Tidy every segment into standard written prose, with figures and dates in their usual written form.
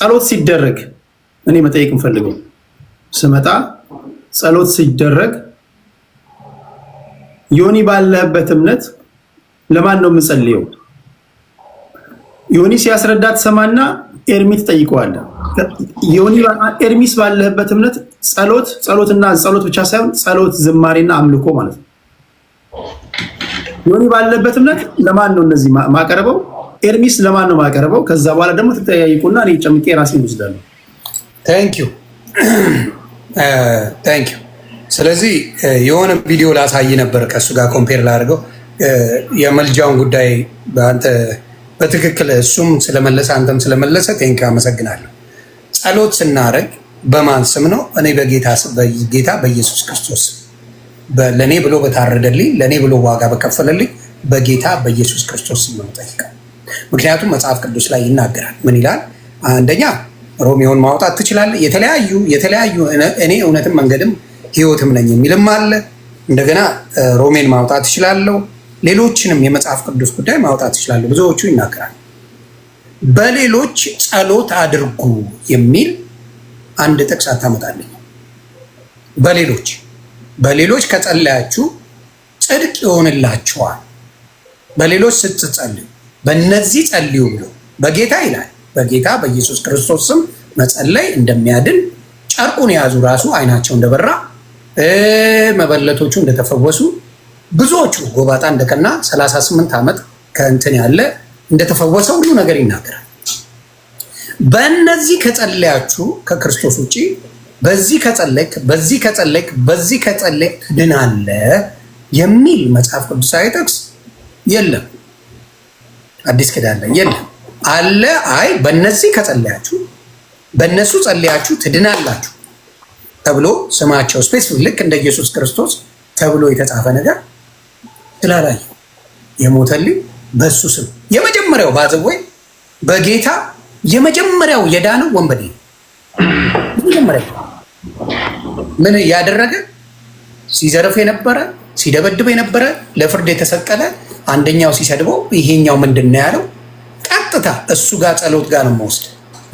ጸሎት ሲደረግ እኔ መጠየቅ እንፈልገው ስመጣ ጸሎት ሲደረግ ዮኒ ባለበት እምነት ለማን ነው የምጸልየው? ዮኒ ሲያስረዳት ሰማና ኤርሚ ትጠይቀዋለህ። ዮኒ ኤርሚስ ባለበት እምነት ጸሎትና ጸሎት ብቻ ሳይሆን ጸሎት ዝማሬና አምልኮ ማለት ነው። ዮኒ ባለበት እምነት ለማን ነው እነዚህ ማቀረበው? ኤርሚስ ለማን ነው ማቀረበው? ከዛ በኋላ ደግሞ ተጠያይቁና እኔ ጨምቄ ራሴን ወስዳለሁ። ታንኪዩ። ስለዚህ የሆነ ቪዲዮ ላሳይ ነበር ከእሱ ጋር ኮምፔር ላደርገው የመልጃውን ጉዳይ በአንተ በትክክል እሱም ስለመለሰ አንተም ስለመለሰ ቴንኪው አመሰግናለሁ። ጸሎት ስናደርግ በማን ስም ነው? እኔ በጌታ በኢየሱስ ክርስቶስ ለእኔ ብሎ በታረደልኝ ለእኔ ብሎ ዋጋ በከፈለልኝ በጌታ በኢየሱስ ክርስቶስ ስም ነው የምጠይቀው። ምክንያቱም መጽሐፍ ቅዱስ ላይ ይናገራል። ምን ይላል? አንደኛ ሮሜውን ማውጣት ትችላለህ። የተለያዩ እኔ እውነትም መንገድም ህይወትም ነኝ የሚልም አለ። እንደገና ሮሜን ማውጣት ትችላለሁ። ሌሎችንም የመጽሐፍ ቅዱስ ጉዳይ ማውጣት ትችላለሁ። ብዙዎቹ ይናገራል። በሌሎች ጸሎት አድርጉ የሚል አንድ ጥቅስ አታመጣልኝ። በሌሎች ከጸለያችሁ ጽድቅ ይሆንላችኋል። በሌሎች ስትጸልዩ በእነዚህ ጸልዩ ብሎ በጌታ ይላል። በጌታ በኢየሱስ ክርስቶስ ስም መጸለይ እንደሚያድን ጨርቁን የያዙ ራሱ አይናቸው እንደበራ መበለቶቹ እንደተፈወሱ ብዙዎቹ ጎባጣ እንደቀና 38 ዓመት ከእንትን ያለ እንደተፈወሰ ሁሉ ነገር ይናገራል። በእነዚህ ከጸለያችሁ ከክርስቶስ ውጪ በዚህ ከጸለይክ ትድናለህ የሚል መጽሐፍ ቅዱሳዊ ጥቅስ የለም። አዲስ ኪዳን ላይ የለም አለ። አይ በእነዚህ ከጸለያችሁ በእነሱ ጸለያችሁ ትድናላችሁ ተብሎ ስማቸው ስፔሲፊክ ልክ እንደ ኢየሱስ ክርስቶስ ተብሎ የተጻፈ ነገር ስላላየ የሞተልኝ በሱ ስም የመጀመሪያው ባዘወይ በጌታ የመጀመሪያው የዳነው ወንበዴ የመጀመሪያው ምን ያደረገ ሲዘርፍ የነበረ ሲደበድብ የነበረ ለፍርድ የተሰቀለ አንደኛው ሲሰድበው ይሄኛው ምንድነው ያለው? ቀጥታ እሱ ጋር ጸሎት ጋር ነው የምወስድ።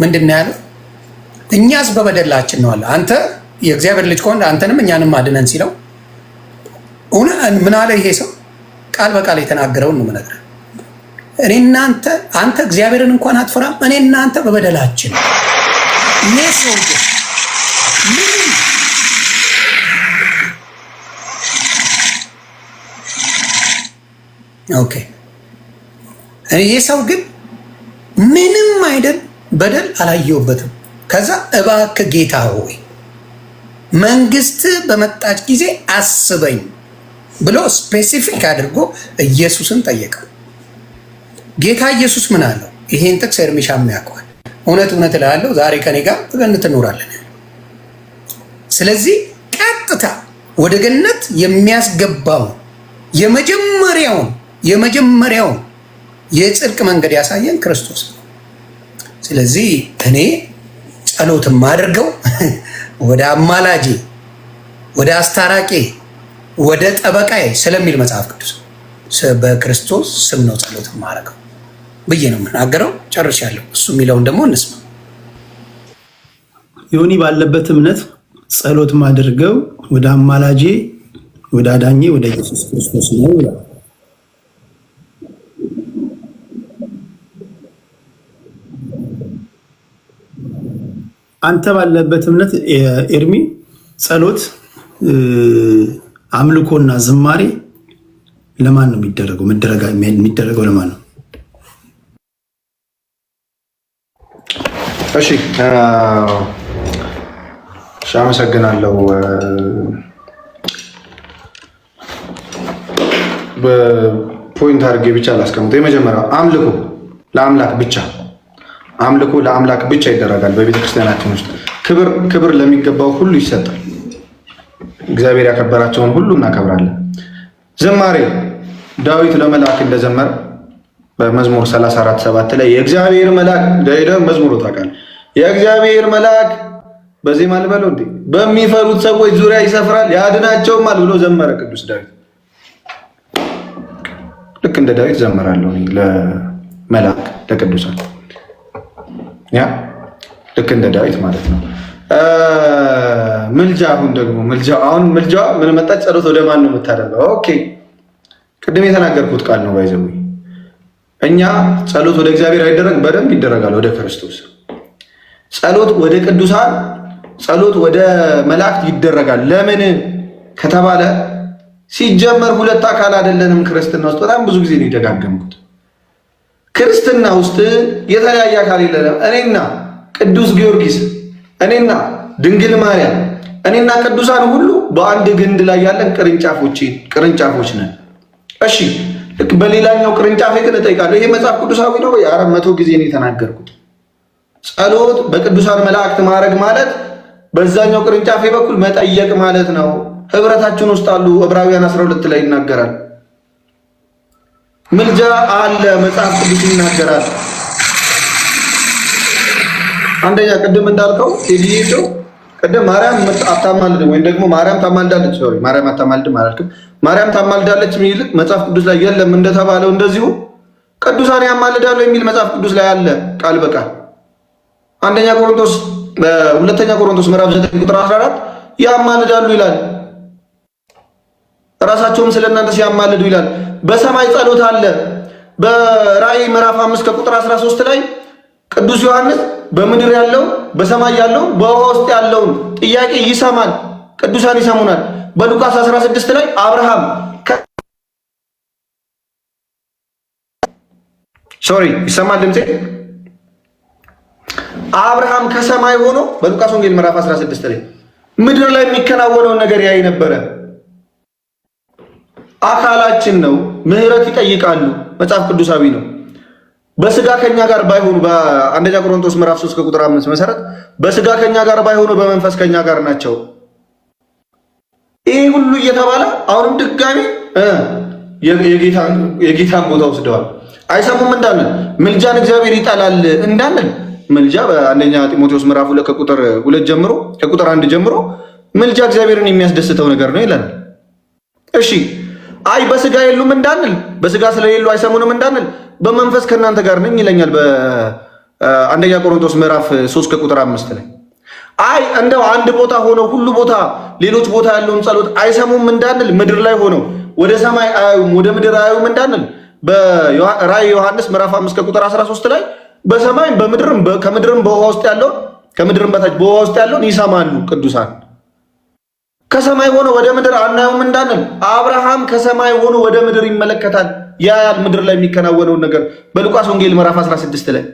ምንድነው ያለው? እኛስ በበደላችን ነው አለ። አንተ የእግዚአብሔር ልጅ ከሆነ አንተንም እኛንም አድነን ሲለው ምን አለ ይሄ ሰው? ቃል በቃል የተናገረውን ነው የምነግርህ። እኔ እናንተ አንተ እግዚአብሔርን እንኳን አትፈራም። እኔ እናንተ በበደላችን ይሄ ሰው ግን ኦኬ ይሄ ሰው ግን ምንም አይደል በደል አላየሁበትም። ከዛ እባክህ ጌታ ሆይ መንግስት በመጣች ጊዜ አስበኝ ብሎ ስፔሲፊክ አድርጎ ኢየሱስን ጠየቀ። ጌታ ኢየሱስ ምን አለው? ይሄን ጥቅስ ኤርሚሻም ያውቀዋል። እውነት እልሃለሁ ዛሬ ከኔ ጋር ገነት ትኖራለህ። ስለዚህ ቀጥታ ወደ ገነት የሚያስገባው የመጀመሪያውን የጽድቅ መንገድ ያሳየን ክርስቶስ ነው። ስለዚህ እኔ ጸሎትም አድርገው ወደ አማላጄ ወደ አስታራቄ ወደ ጠበቃዬ ስለሚል መጽሐፍ ቅዱስ በክርስቶስ ስም ነው ጸሎት ማድረገው ብዬ ነው የምናገረው። ጨርሻለሁ። እሱ የሚለውን ደግሞ እንስማ። ዮኒ ባለበት እምነት ጸሎት ማድረገው ወደ አማላጄ ወደ አዳኜ ወደ ኢየሱስ ክርስቶስ ነው ይላል። አንተ ባለበት እምነት ኤርሚ ጸሎት አምልኮና ዝማሬ ለማን ነው የሚደረገው? የሚደረገው ለማን ነው? እሺ አመሰግናለሁ። በፖይንት አድርጌ ብቻ ላስቀምጠው። የመጀመሪያው አምልኮ ለአምላክ ብቻ ይደረጋል። በቤተክርስቲያናችን ውስጥ ክብር ለሚገባው ሁሉ ይሰጣል። እግዚአብሔር ያከበራቸውን ሁሉ እናከብራለን። ዝማሬ ዳዊት ለመልአክ እንደዘመረ በመዝሙር 34:7 ላይ የእግዚአብሔር መልአክ መዝሙሩ ታውቃለህ። የእግዚአብሔር መልአክ በዜማ ልበለው እንዴ በሚፈሩት ሰዎች ዙሪያ ይሰፍራል ያድናቸውማል ብሎ ዘመረ ቅዱስ ዳዊት። ልክ እንደ ዳዊት ዘመራለሁ ለመልአክ ለቅዱሳን። ልክ እንደ ዳዊት ማለት ነው። ምልጃ አሁን ደግሞ ምልጃ ምን መጣች? ጸሎት ወደ ማን ነው የምታደርገው? ኦኬ ቅድም የተናገርኩት ቃል ነው ባይዘው እኛ ጸሎት ወደ እግዚአብሔር አይደረግ፣ በደንብ ይደረጋል ወደ ክርስቶስ። ጸሎት ወደ ቅዱሳን፣ ጸሎት ወደ መላእክት ይደረጋል። ለምን ከተባለ ሲጀመር ሁለት አካል አይደለንም ክርስትና ውስጥ። በጣም ብዙ ጊዜ ነው የደጋገምኩት። ክርስትና ውስጥ የተለያየ አካል የለንም። እኔና ቅዱስ ጊዮርጊስ፣ እኔና ድንግል ማርያም፣ እኔና ቅዱሳን ሁሉ በአንድ ግንድ ላይ ያለን ቅርንጫፎች ነን። እሺ ልክ በሌላኛው ቅርንጫፌ ግን እጠይቃለሁ፣ ይሄ መጽሐፍ ቅዱሳዊ ነው? 400 ጊዜ ነው የተናገርኩት። ጸሎት በቅዱሳን መላእክት ማድረግ ማለት በዛኛው ቅርንጫፌ በኩል መጠየቅ ማለት ነው። ህብረታችን ውስጥ አሉ። ዕብራውያን 12 ላይ ይናገራል። ምልጃ አለ፣ መጽሐፍ ቅዱስ ይናገራል። አንደኛ ቅድም እንዳልከው ቴዲዬው ቅድም ማርያም አታማልድም ወይም ደግሞ ማርያም ታማልዳለች፣ ማርያም አታማልድም አላልክም። ማርያም ታማልዳለች የሚል መጽሐፍ ቅዱስ ላይ የለም እንደተባለው እንደዚሁ ቅዱሳን ያማልዳሉ የሚል መጽሐፍ ቅዱስ ላይ አለ ቃል በቃል። ሁለተኛ ቆሮንቶስ ምዕራፍ 9 ቁጥር 14 ያማልዳሉ ይላል። ራሳቸውም ስለእናንተ ሲያማልዱ ይላል። በሰማይ ጸሎት አለ። በራእይ ምዕራፍ 5 ከቁጥር 13 ላይ ቅዱስ ዮሐንስ በምድር ያለው በሰማይ ያለው በውሃ ውስጥ ያለውን ጥያቄ ይሰማል፣ ቅዱሳን ይሰሙናል። በሉቃስ 16 ላይ አብርሃም ይሰማል ድምጼ? አብርሃም ከሰማይ ሆኖ በሉቃስ ወንጌል ምዕራፍ 16 ላይ ምድር ላይ የሚከናወነውን ነገር ያይ ነበረ። አካላችን ነው፣ ምህረት ይጠይቃሉ፣ መጽሐፍ ቅዱሳዊ ነው። በስጋ ከኛ ጋር ባይሆኑ በአንደኛ ቆሮንቶስ ምዕራፍ 3 ከቁጥር 5 መሰረት በስጋ ከኛ ጋር ባይሆኑ በመንፈስ ከኛ ጋር ናቸው። ይህ ሁሉ እየተባለ አሁንም ድጋሚ የጌታን ቦታ ወስደዋል። አይሰሙም እንዳንል ምልጃን እግዚአብሔር ይጠላል እንዳንል ምልጃ በአንደኛ ጢሞቴዎስ ምዕራፍ 2 ከቁጥር 1 ጀምሮ ምልጃ እግዚአብሔርን የሚያስደስተው ነገር ነው ይላል። እሺ አይ በስጋ የሉም እንዳንል፣ በስጋ ስለሌሉ አይሰሙንም እንዳንል በመንፈስ ከእናንተ ጋር ነኝ ይለኛል በአንደኛ ቆሮንቶስ ምዕራፍ 3 ከቁጥር 5 ላይ። አይ እንደው አንድ ቦታ ሆነው ሁሉ ቦታ ሌሎች ቦታ ያለውን ጸሎት አይሰሙም እንዳንል፣ ምድር ላይ ሆነው ወደ ሰማይ አያዩም ወደ ምድር አያዩም እንዳንል በራእይ ዮሐንስ ምዕራፍ 5 ከቁጥር 13 ላይ በሰማይም በምድርም ከምድርም በውሃ ውስጥ ያለውን ከምድርም በታች በውሃ ውስጥ ያለውን ይሰማሉ ቅዱሳን። ከሰማይ ሆኖ ወደ ምድር አናየውም እንዳንል አብርሃም ከሰማይ ሆኖ ወደ ምድር ይመለከታል፣ ያያል ምድር ላይ የሚከናወነውን ነገር በሉቃስ ወንጌል ምዕራፍ 16 ላይ።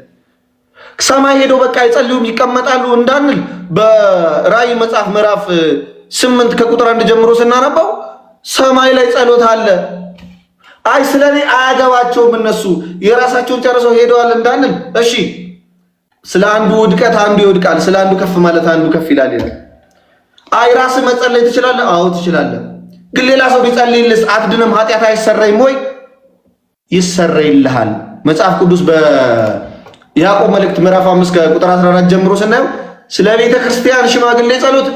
ሰማይ ሄዶ በቃ አይጸልዩም ይቀመጣሉ እንዳንል በራእይ መጽሐፍ ምዕራፍ 8 ከቁጥር 1 ጀምሮ ስናነባው ሰማይ ላይ ጸሎት አለ። አይ ስለኔ አያገባቸውም እነሱ የራሳቸውን ጨርሰው ሄደዋል እንዳንል፣ እሺ ስለ አንዱ ውድቀት አንዱ ይወድቃል፣ ስለ አንዱ ከፍ ማለት አንዱ ከፍ ይላል ይላል። አይ ራስህ መጸለይ ትችላለህ? አዎ ትችላለህ። ግን ሌላ ሰው ቢጸልይልስ አትድንም? ኃጢአት አይሰረይም ወይ? ይሰረይልሃል። መጽሐፍ ቅዱስ በያዕቆብ መልእክት ምዕራፍ 5 ከቁጥር 14 ጀምሮ ስናየው ስለ ቤተ ክርስቲያን ሽማግሌ ጸሎት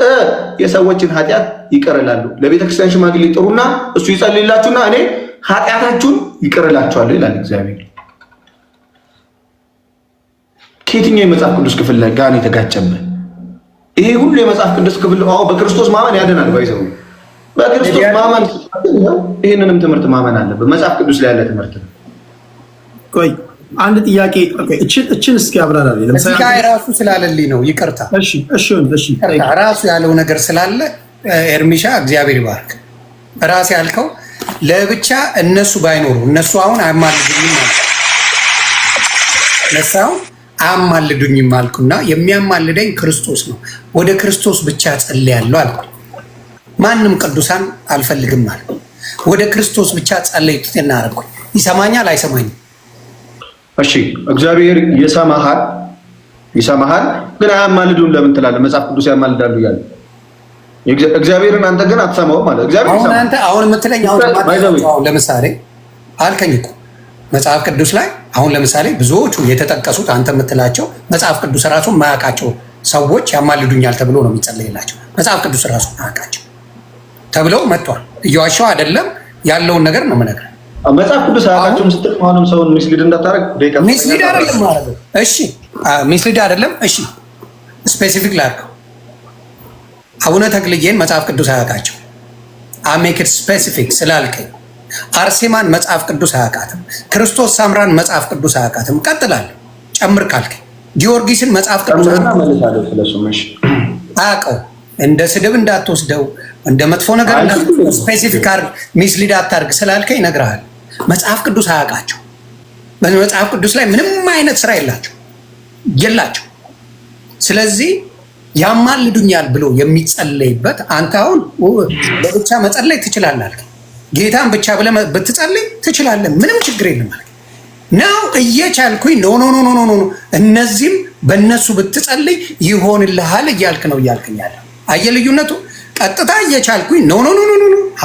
የሰዎችን ኃጢአት ይቀርላሉ። ለቤተ ክርስቲያን ሽማግሌ ጥሩና እሱ ይጸልይላችሁና እኔ ኃጢአታችሁን ይቀርላችኋለሁ ይላል እግዚአብሔር። ከየትኛው የመጽሐፍ ቅዱስ ክፍል ላይ ጋር የተጋጨበት ይሄ ሁሉ የመጽሐፍ ቅዱስ ክፍል? አዎ በክርስቶስ ማመን ያድናል። ባይዘው በክርስቶስ ማመን ይሄንንም ትምህርት ማመን አለበት። መጽሐፍ ቅዱስ ላይ ያለ ትምህርት ነው። ቆይ አንድ ጥያቄ እችን እስኪ አብራራልኝ። ለምሳሌ ራሱ ስላለልኝ ነው። ይቅርታ። እሺ ራሱ ያለው ነገር ስላለ ኤርሚሻ እግዚአብሔር ይባርክ። ራስ ያልከው ለብቻ እነሱ ባይኖሩ እነሱ አሁን አያማልዱኝም ማለት ነሳው አያማልዱኝም አልኩና የሚያማልደኝ ክርስቶስ ነው። ወደ ክርስቶስ ብቻ ጸልያለሁ አልኩ። ማንም ቅዱሳን አልፈልግም አልኩ። ወደ ክርስቶስ ብቻ ጸልይት እናረኩ። ይሰማኛል አይሰማኝም? እሺ እግዚአብሔር ይሰማሃል ግን አያማልዱን ለምን ትላለህ? መጽሐፍ ቅዱስ ያማልዳሉ እያለ እግዚአብሔርን አንተ ግን አትሰማውም ማለት እግዚአብሔር ይሰማል። አሁን አንተ አሁን የምትለኝ አሁን ለምሳሌ አልከኝ እኮ መጽሐፍ ቅዱስ ላይ አሁን ለምሳሌ ብዙዎቹ የተጠቀሱት አንተ የምትላቸው መጽሐፍ ቅዱስ ራሱ የማያውቃቸው ሰዎች ያማልዱኛል ተብሎ ነው የሚጸለይላቸው። መጽሐፍ ቅዱስ ራሱ የማያውቃቸው ተብለው መጥቷል። እየዋሻው አይደለም ያለውን ነገር ነው የምነግርህ። መጽሐፍ ቅዱስ አያውቃቸውም ስትል አሁንም ሰውን ሚስሊድ እንዳታረግ ሚስሊድ አይደለም ማለት ነው። እሺ ሚስሊድ አይደለም። እሺ ስፔሲፊክ ላድርገው። አቡነ ተክልዬን መጽሐፍ ቅዱስ አያውቃቸው። አሜክድ ስፔሲፊክ ስላልከኝ አርሴማን መጽሐፍ ቅዱስ አያውቃትም። ክርስቶስ ሳምራን መጽሐፍ ቅዱስ አያውቃትም። ቀጥላለሁ ጨምር ካልከኝ ጊዮርጊስን መጽሐፍ ቅዱስ አያውቀው። እንደ ስድብ እንዳትወስደው፣ እንደ መጥፎ ነገር ስፔሲፊክ ሚስሊድ አታርግ ስላልከኝ እነግርሃለሁ። መጽሐፍ ቅዱስ አያውቃቸው። በመጽሐፍ ቅዱስ ላይ ምንም አይነት ስራ የላቸው። ስለዚህ ያማልዱኛል ብሎ የሚጸለይበት አንተ አሁን ለብቻ መጸለይ ትችላለህ። ጌታን ብቻ ብለህ ብትጸልይ ትችላለህ። ምንም ችግር የለም ማለት ነው። እየቻልኩኝ ኖ እነዚህም በእነሱ ብትጸልይ ይሆንልሃል እያልክ ነው እያልክኛለ። አየህ ልዩነቱ? ቀጥታ እየቻልኩኝ ኖ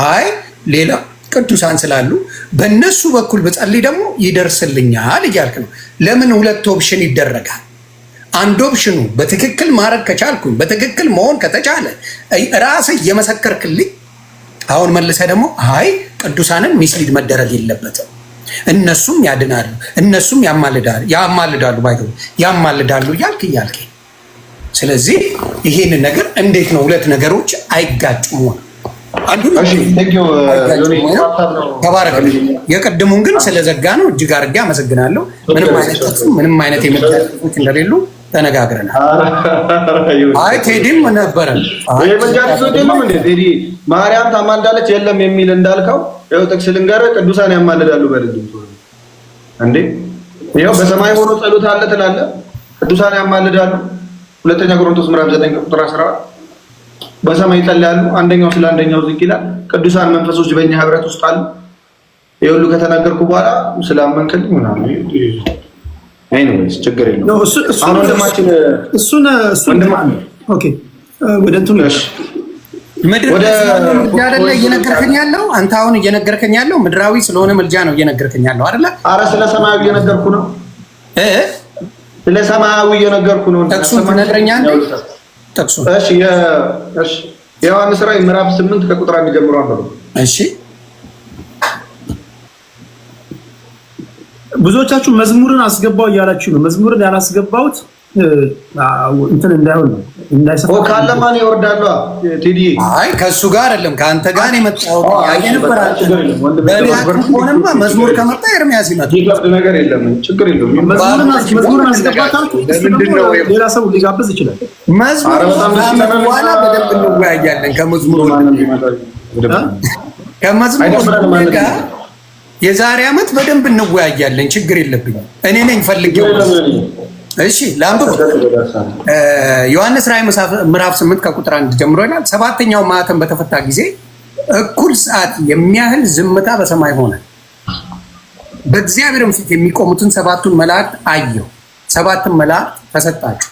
አይ ሌላ ቅዱሳን ስላሉ በእነሱ በኩል ብጸልይ ደግሞ ይደርስልኛል እያልክ ነው። ለምን ሁለት ኦፕሽን ይደረጋል? አንድ ኦፕሽኑ በትክክል ማድረግ ከቻልኩኝ በትክክል መሆን ከተቻለ ራስህ እየመሰከርክልኝ፣ አሁን መልሰህ ደግሞ አይ ቅዱሳንን ሚስሊድ መደረግ የለበትም እነሱም ያድናሉ እነሱም ያማልዳሉ እያልክ ስለዚህ ይሄንን ነገር እንዴት ነው ሁለት ነገሮች አይጋጩም? ተባረክ። የቀድሙን ግን ስለዘጋ ነው። እጅግ አድርጌ አመሰግናለሁ። ምንም አይነት የመጃዎች እንደሌሉ ተነጋግረናል። አይ ቴዲም ነበረ ማርያም ታማልዳለች የለም የሚል እንዳልከው ይኸው ጥቅስ ልንገርህ፣ ቅዱሳን ያማልዳሉ በልጅ እንዴ ይኸው በሰማይ ሆኖ ጸሎት አለ ትላለህ። ቅዱሳን ያማልዳሉ። ሁለተኛ ቆሮንቶስ ምዕራፍ 9 ቁጥር 14 በሰማይ ይጸልያሉ። አንደኛው ስለ አንደኛው ዝቅ ይላል። ቅዱሳን መንፈሶች በእኛ ህብረት ውስጥ አሉ። ይኸውልህ ከተናገርኩ በኋላ ስላመንክልኝ ምናምን አይኖርስ ችግር የለም። አሁን ወንድማችን እሱን ኦኬ ወደ እንትኑ ወደ ምድራዊ እየነገርከኝ ያለው አንተ አሁን እየነገርከኝ ያለው ምድራዊ ስለሆነ መልጃ ነው እየነገርከኝ ያለው አይደለ? ኧረ ስለ ሰማያዊ እየነገርኩ ነው። ስለ ሰማያዊ እየነገርኩ ነው። ጥቅሱን ትነግረኛለህ? ጥቅሱን እሺ የዮሐንስ ራዕይ ምዕራፍ 8 ከቁጥር 1 ጀምሮ አንብቡ። እሺ ብዙዎቻችሁ መዝሙርን አስገባው እያላችሁ ነው። መዝሙርን ያላስገባውት እንትን እንዳይሆን ነው እንዳይሰፋ ካለማን ይወርዳሉ። ቴዲ አይ ከሱ ጋር አይደለም ከአንተ ጋር የመጣው በሊያቆንማ መዝሙር ከመጣ ኤርሚያስ ይመጣ ነገር የለም ችግር የለም። መዝሙርን አስገባታችሁ ሌላ ሰው ሊጋብዝ ይችላል። መዝሙር በኋላ በደንብ እንወያያለን። ከመዝሙር ጋር የዛሬ ዓመት በደንብ እንወያያለን። ችግር የለብኝም። እኔ ነኝ ፈልጌው። እሺ ላምብ ዮሐንስ ራዕይ ምዕራፍ 8 ከቁጥር 1 ጀምሮ ይላል። ሰባተኛው ማኅተም በተፈታ ጊዜ እኩል ሰዓት የሚያህል ዝምታ በሰማይ ሆነ። በእግዚአብሔርም ፊት የሚቆሙትን ሰባቱን መላእክት አየሁ። ሰባቱን መላእክት ተሰጣቸው፣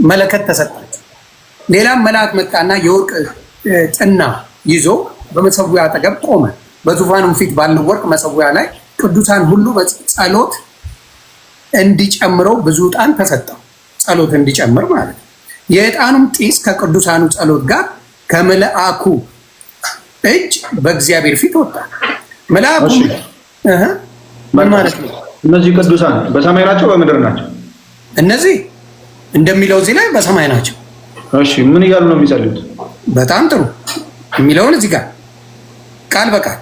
መለከት ተሰጣቸው። ሌላም መልአክ መጣና የወርቅ ጥና ይዞ በመሰዊያ አጠገብ ቆመ። በዙፋኑም ፊት ባለው ወርቅ መሰዊያ ላይ ቅዱሳን ሁሉ በጸሎት እንዲጨምረው ብዙ ዕጣን ተሰጠው። ጸሎት እንዲጨምር ማለት ነው። የዕጣኑም ጢስ ከቅዱሳኑ ጸሎት ጋር ከመልአኩ እጅ በእግዚአብሔር ፊት ወጣ። መልአኩ ምን ማለት ነው? እነዚህ ቅዱሳን በሰማይ ናቸው በምድር ናቸው? እነዚህ እንደሚለው እዚህ ላይ በሰማይ ናቸው። እሺ ምን እያሉ ነው የሚጸልዩት? በጣም ጥሩ የሚለውን እዚህ ጋር ቃል በቃል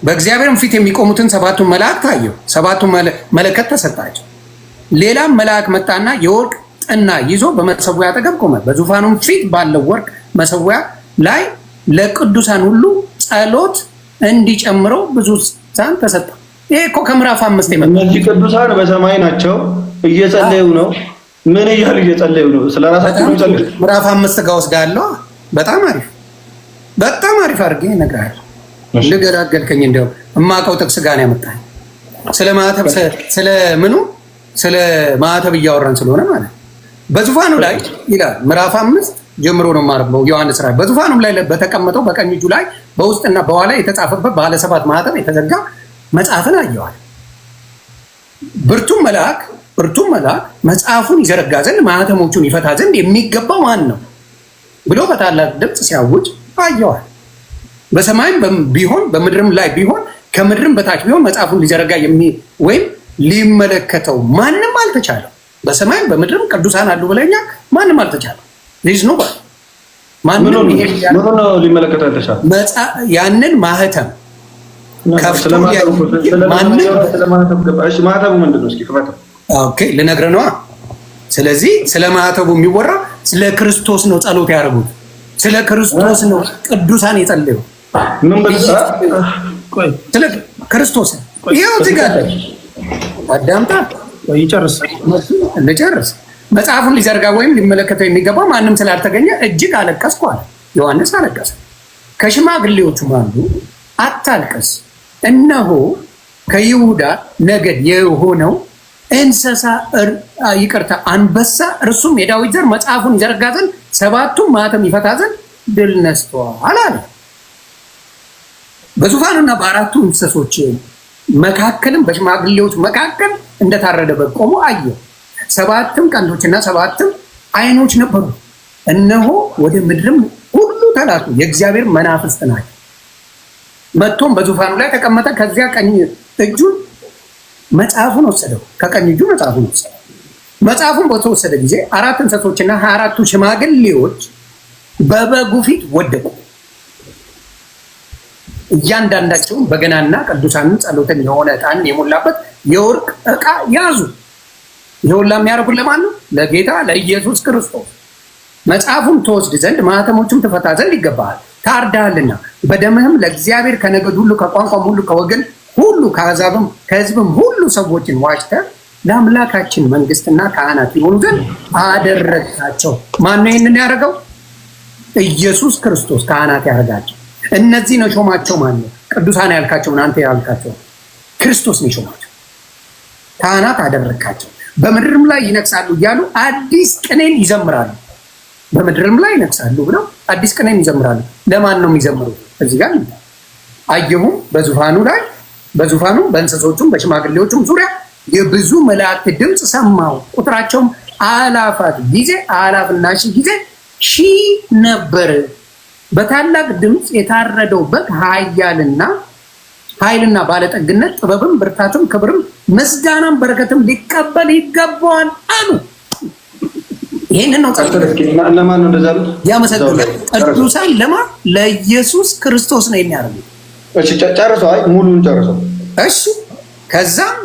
በእግዚአብሔርም ፊት የሚቆሙትን ሰባቱን መላእክት አየሁ። ሰባቱን መለከት ተሰጣቸው። ሌላም መልአክ መጣና የወርቅ ጥና ይዞ በመሰዊያ አጠገብ ቆመ። በዙፋኑም ፊት ባለው ወርቅ መሰዊያ ላይ ለቅዱሳን ሁሉ ጸሎት እንዲጨምረው ብዙ ዕጣን ተሰጠው። ይሄ እኮ ከምዕራፍ 5 የመጣው። እነዚህ ቅዱሳን በሰማይ ናቸው፣ እየጸለዩ ነው። ምን እያሉ እየጸለዩ ነው? ስለራሳቸው ነው ጸሎት። ምዕራፍ 5 ጋር ወስዳለሁ። በጣም አሪፍ አድርጌ እነግርሃለሁ። ልገላገልከኝ እንደው እማውቀው ጥቅስ ጋር ነው ያመጣኝ። ስለ ማኅተብ ስለ ማኅተብ እያወራን ስለሆነ ማለት በዙፋኑ ላይ ይላል ምዕራፍ 5 ጀምሮ ነው የማነበው ዮሐንስ ራዕይ። በዙፋኑም ላይ በተቀመጠው በቀኝ እጁ ላይ በውስጥና በኋላ የተጻፈበት ባለ 7 ማኅተም የተዘጋ መጽሐፍን አየዋል። ብርቱም መልአክ መጽሐፉን ይዘረጋ ዘንድ ማኅተሞቹን ይፈታ ዘንድ የሚገባው ማን ነው ብሎ በታላቅ ድምፅ ሲያውጅ አየዋል። በሰማይም ቢሆን በምድርም ላይ ቢሆን ከምድርም በታች ቢሆን መጽሐፉን ሊዘረጋ ወይም ሊመለከተው ማንም አልተቻለም። በሰማይም በምድርም ቅዱሳን አሉ ብለኛ ማንም አልተቻለም። ነው ማንም ነው ሊመለከተው ያልተሻለ ያንን ማህተም ማህተቡ ምንድን ነው? እስኪ ክፈተው። ኦኬ ልነግርህ ነዋ። ስለዚህ ስለ ማህተቡ የሚወራ ስለ ክርስቶስ ነው ጸሎት ያደረጉት፣ ስለ ክርስቶስ ነው ቅዱሳን የጸለዩ ስለ ክርስቶስ። ይኸው እዚህ ጋር አዳምጣ ልጨርስ። መጽሐፉን ሊዘርጋ ወይም ሊመለከተው የሚገባ ማንም ስላልተገኘ እጅግ አለቀስኩ አለ ዮሐንስ። አለቀሰ። ከሽማግሌዎቹም አንዱ አታልቀስ፣ እነሆ ከይሁዳ ነገድ የሆነው እንስሳ አንበሳ እርሱም የዳዊት ዘር መጽሐፉን ይዘረጋ ዘንድ ሰባቱን ማኅተም ይፈታ ዘንድ ድል ነስቷል አለ። በዙፋኑና በአራቱ እንስሶች መካከልም በሽማግሌዎች መካከል እንደታረደ በግ ቆሞ አየሁ። ሰባትም ቀንዶችና ሰባትም ዓይኖች ነበሩ። እነሆ ወደ ምድርም ሁሉ ተላኩ፣ የእግዚአብሔር መናፍስት ናቸው። መጥቶም በዙፋኑ ላይ ተቀመጠ። ከዚያ ቀኝ እጁን መጽሐፉን ወሰደው፣ ከቀኝ እጁ መጽሐፉን ወሰደው። መጽሐፉን በተወሰደ ጊዜ አራት እንስሶችና 24ቱ ሽማግሌዎች በበጉ ፊት ወደቁ። እያንዳንዳቸውን በገናና ቅዱሳንን ጸሎትን የሆነ ዕጣንን የሞላበት የወርቅ ዕቃ ያዙ። ይኸውላ የሚያደርጉት ለማን ነው? ለጌታ ለኢየሱስ ክርስቶስ። መጽሐፉን ትወስድ ዘንድ ማኅተሞቹም ትፈታ ዘንድ ይገባሃል፣ ታርዳሃልና በደምህም ለእግዚአብሔር ከነገድ ሁሉ ከቋንቋም ሁሉ ከወገን ሁሉ ከአሕዛብም ከሕዝብም ሁሉ ሰዎችን ዋጅተህ ለአምላካችን መንግስትና ካህናት የሆኑ ዘንድ አደረግካቸው። ማነው ይህንን ያደረገው? ኢየሱስ ክርስቶስ ካህናት ያደረጋቸው። እነዚህ ነው ሾማቸው። ማነው? ቅዱሳን ያልካቸውን አንተ ያልካቸው ክርስቶስ ነው ሾማቸው። ካህናት አደረግካቸው፣ በምድርም ላይ ይነግሳሉ እያሉ አዲስ ቅኔን ይዘምራሉ። በምድርም ላይ ይነግሳሉ ብለው አዲስ ቅኔን ይዘምራሉ። ለማን ነው የሚዘምሩት? እዚህ ጋር አየሁም በዙፋኑ በእንስሶቹም በሽማግሌዎቹም ዙሪያ የብዙ መላእክት ድምፅ ሰማሁ። ቁጥራቸውም አላፍና ሺህ ጊዜ ሺህ ነበር። በታላቅ ድምፅ የታረደው በግ ኃይልና ባለጠግነት፣ ጥበብም፣ ብርታትም፣ ክብርም፣ ምስጋናም፣ በረከትም ሊቀበል ይገባዋል አሉ። ይህንን ነው እነማን ነው እንደዛ ያሉት? ያመሰግናል። ቅዱሳን ለማን? ለኢየሱስ ክርስቶስ ነው የሚያደርጉት። እሺ ጨርሰው። አይ ሙሉን ጨርሰው። እሺ ከዛም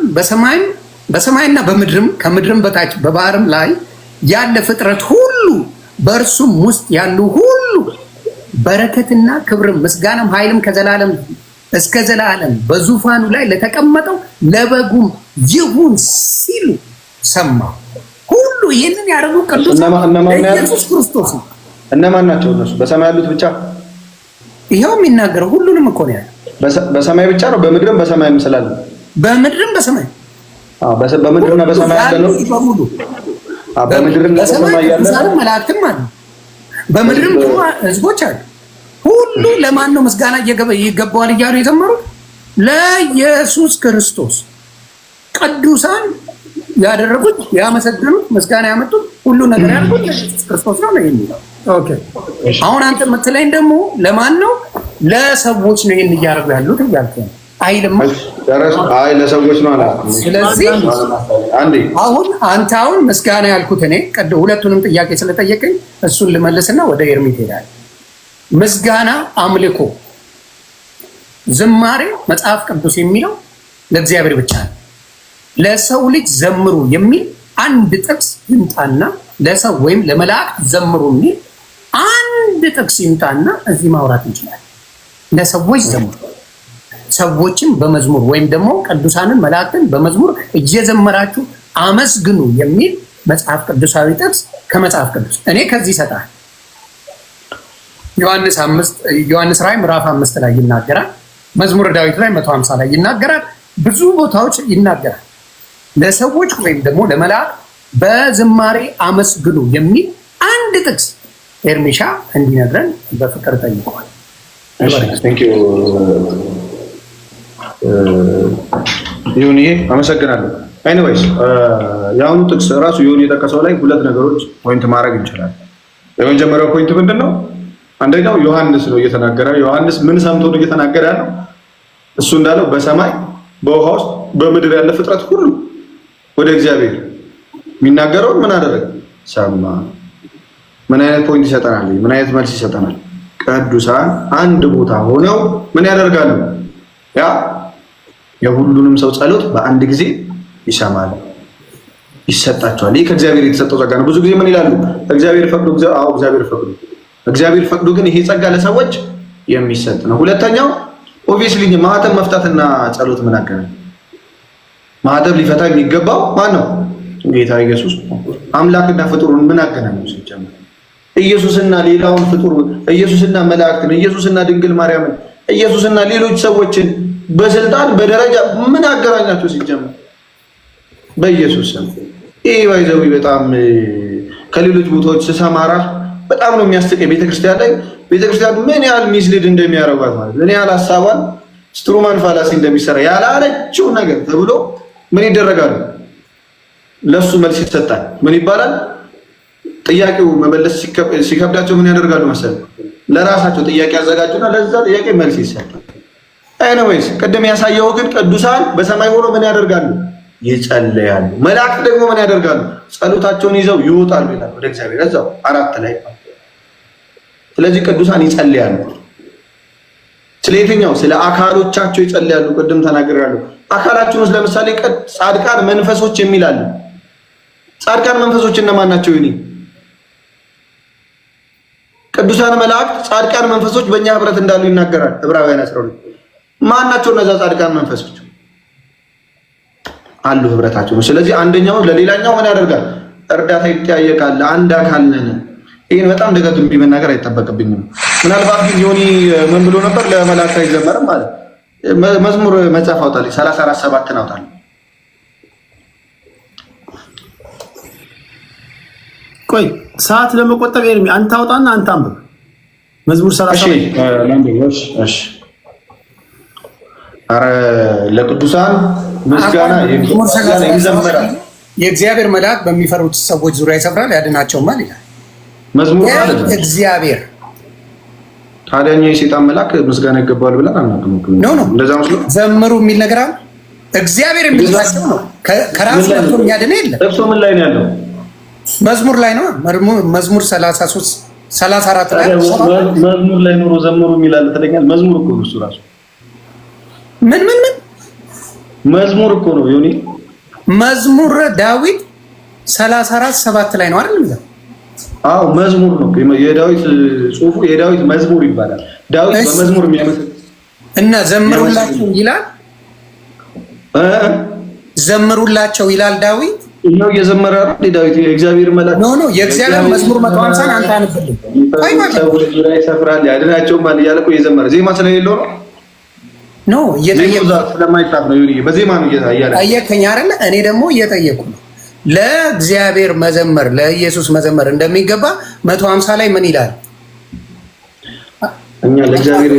በሰማይና በምድርም ከምድርም በታች በባህርም ላይ ያለ ፍጥረት ሁሉ በእርሱም ውስጥ ያሉ ሁሉ በረከትና ክብርም ምስጋናም ኃይልም ከዘላለም እስከ ዘላለም በዙፋኑ ላይ ለተቀመጠው ለበጉም ይሁን ሲሉ ሰማሁ። ሁሉ ይህንን ያደረጉ ቅዱሳን ኢየሱስ ክርስቶስ ነው። እነማን ናቸው እነሱ? በሰማይ ያሉት ብቻ? ይኸው የሚናገረው ሁሉንም እኮ ነው ያለው። በሰማይ ብቻ ነው? በምድርም በሰማይ ምስላል? በምድርም በሰማይ በምድርና በሰማይ ያለ ነው በሙሉ። በምድርና በሰማይ ያለ ነው መላእክትም አሉ። በምድርም ህዝቦች አሉ። ሁሉ ለማን ነው ምስጋና ይገባዋል እያሉ የዘመሩት? ለኢየሱስ ክርስቶስ። ቅዱሳን ያደረጉት ያመሰገኑት ምስጋና ያመጡት ሁሉ ነገር ያደረጉት ለኢየሱስ ክርስቶስ ነው የሚለው። ኦኬ አሁን አንተ የምትለኝ ደግሞ ለማን ነው? ለሰዎች ነው ይሄን እያደረጉ ያሉት እያልኩ ነው። አይልም አይ ለሰዎች ነው አላልኩም። ስለዚህ አሁን ምስጋና ያልኩት እኔ ሁለቱንም ጥያቄ ስለጠየቀኝ እሱን ልመልስና ወደ ኤርሚ ሄዳል። ምስጋና፣ አምልኮ፣ ዝማሬ መጽሐፍ ቅዱስ የሚለው ለእግዚአብሔር ብቻ ነው። ለሰው ልጅ ዘምሩ የሚል አንድ ጥቅስ ይምጣና ለሰው ወይም ለመላእክት ዘምሩ የሚል አንድ ጥቅስ ይምጣና እዚህ ማውራት እንችላለን። ለሰዎች ዘምሩ፣ ሰዎችን በመዝሙር ወይም ደግሞ ቅዱሳንን መላእክትን በመዝሙር እየዘመራችሁ አመስግኑ የሚል መጽሐፍ ቅዱሳዊ ጥቅስ ከመጽሐፍ ቅዱስ እኔ ከዚህ ይሰጣል። ዮሐንስ ራዕይ ምዕራፍ 5 ላይ ይናገራል። መዝሙረ ዳዊት ላይ 150 ላይ ይናገራል። ብዙ ቦታዎች ይናገራል። ለሰዎች ወይም ደግሞ ለመላእክት በዝማሬ አመስግኑ የሚል አንድ ጥቅስ ኤርሚሻ እንዲነግረን በፍቅር ጠይቀዋል። ይሁን ይሄ አመሰግናለሁ። ኤኒዌይስ የአሁኑ ጥቅስ ራሱ ይሁን የጠቀሰው ላይ ሁለት ነገሮች ፖይንት ማድረግ እንችላለን። የመጀመሪያው ፖይንት ምንድን ነው? አንደኛው ዮሐንስ ነው እየተናገረ። ዮሐንስ ምን ሰምቶ ነው እየተናገረ ያለው? እሱ እንዳለው በሰማይ በውሃ ውስጥ በምድር ያለ ፍጥረት ሁሉ ወደ እግዚአብሔር የሚናገረውን ምን አደረገ? ሰማ። ምን አይነት ፖይንት ይሰጠናል? ምን አይነት መልስ ይሰጠናል? ቅዱሳን አንድ ቦታ ሆነው ምን ያደርጋሉ? ያ የሁሉንም ሰው ጸሎት በአንድ ጊዜ ይሰማል፣ ይሰጣቸዋል። ይህ ከእግዚአብሔር የተሰጠው ጸጋ ነው። ብዙ ጊዜ ምን ይላሉ? እግዚአብሔር ፈቅዶ፣ እግዚአብሔር ፈቅዶ ግን ይሄ ጸጋ ለሰዎች የሚሰጥ ነው። ሁለተኛው ኦብቪየስሊ ማህተም መፍታትና ጸሎት ምን አገናኝ? ማህተም ሊፈታ የሚገባው ማን ነው? ጌታ ኢየሱስ። አምላክና ፍጡሩን ምን አገናኘው? ሲጀምር ኢየሱስና ሌላውን ፍጡር፣ ኢየሱስና መላእክትን፣ ኢየሱስና ድንግል ማርያምን፣ ኢየሱስና ሌሎች ሰዎችን በስልጣን በደረጃ ምን አገናኛቸው? ሲጀምር በኢየሱስ ስም። ይሄ ባይዘው በጣም ከሌሎች ቦታዎች ስሰማራ በጣም ነው የሚያስቀኝ። ቤተክርስቲያን ላይ ቤተክርስቲያን ምን ያህል ሚስሊድ እንደሚያረጋት ማለት ምን ያህል ሐሳቧን ስትሩማን ፋላሲ እንደሚሰራ ያላለችው ነገር ተብሎ ምን ይደረጋሉ? ለሱ መልስ ይሰጣል። ምን ይባላል? ጥያቄው መመለስ ሲከብዳቸው ምን ያደርጋሉ መሰለህ? ለራሳቸው ጥያቄ ያዘጋጁና ለዛ ጥያቄ መልስ ይሰጣል። ኤኒዌይስ ቅድም ያሳየው ግን ቅዱሳን በሰማይ ሆኖ ምን ያደርጋሉ? ይጸልያሉ። መላእክት ደግሞ ምን ያደርጋሉ? ጸሎታቸውን ይዘው ይወጣሉ ይላል ወደ እግዚአብሔር እዛው 4 ላይ። ስለዚህ ቅዱሳን ይጸልያሉ። ስለ የትኛው? ስለ አካሎቻቸው ይጸልያሉ። ቅድም ተናግሬያለሁ። አካላችን ውስጥ ለምሳሌ ጻድቃን መንፈሶች የሚል አለ። ጻድቃን መንፈሶች እነማን ናቸው? ይኒ ቅዱሳን መላእክት ጻድቃን መንፈሶች በእኛ ህብረት እንዳሉ ይናገራል ዕብራውያን 12። ማን ናቸው እነዛ ጻድቃን መንፈሶች? አሉ ህብረታቸው። ስለዚህ አንደኛው ለሌላኛው ምን ያደርጋል? እርዳታ ይጠያየቃል። አንድ አካል ነን። ይሄን በጣም ደጋግሜ መናገር አይጠበቅብኝም። ምናልባት ግን ዮኒ ምን ብሎ ነበር? ለመላእክት አይዘመርም ማለት መዝሙር መጽሐፍ አውጣልኝ 34:7 አውጣልኝ። ቆይ ሰዓት ለመቆጠብ ኤርሚ አንተ አውጣና አንተ አንብብ መዝሙር 37። እሺ አረ ለቅዱሳን ምስጋና ይዘመራል። የእግዚአብሔር መልአክ በሚፈሩት ሰዎች ዙሪያ ይሰፍራል ያድናቸውማል ይላል መዝሙር ማለት ነው። እግዚአብሔር ታዲያ እኛ የሰይጣን መልአክ ምስጋና ይገባል ብለን አናውቅም። እንደዛ መስሎ ዘምሩ የሚል ነገር አለ። እግዚአብሔር የሚላቸው ነው። ከራሱ ወጥቶ የሚያድን የለም። እሱ ምን ላይ ነው ያለው? መዝሙር ላይ ነው። መዝሙር 33 34 ላይ መዝሙር ላይ ኖሮ ዘምሩ የሚላል ተለኛል። መዝሙር እኮ ነው እሱ ራሱ። ምን መዝሙር እኮ ነው ዮኒ። መዝሙር ዳዊት 34:7 ላይ ነው አይደል? አዎ መዝሙር ነው። የዳዊት ጽሑፉ የዳዊት መዝሙር ይባላል። ዳዊት በመዝሙር የሚያመሰግን እና ዘምሩላቸው ይላል። ዘምሩላቸው ይላል ዳዊት። ይሄው እየዘመረ አይደል ዳዊት? የእግዚአብሔር መልአክ ኖ የእግዚአብሔር መዝሙር 150 አንተ አንብልኝ። አይ ማለት ነው ይሰፍራል ያድናቸውማል እያለ እኮ እየዘመረ ዜማ ስለሌለው ነው። ኖ እየጠየቁ ስለማይጣፍ ነው ዮኒ። በዜማ ነው እያለ ጠየቀኝ አይደል? እኔ ደግሞ እየጠየቁ ነው። ለእግዚአብሔር መዘመር ለኢየሱስ መዘመር እንደሚገባ 150 ላይ ምን ይላል? እኛ ለእግዚአብሔር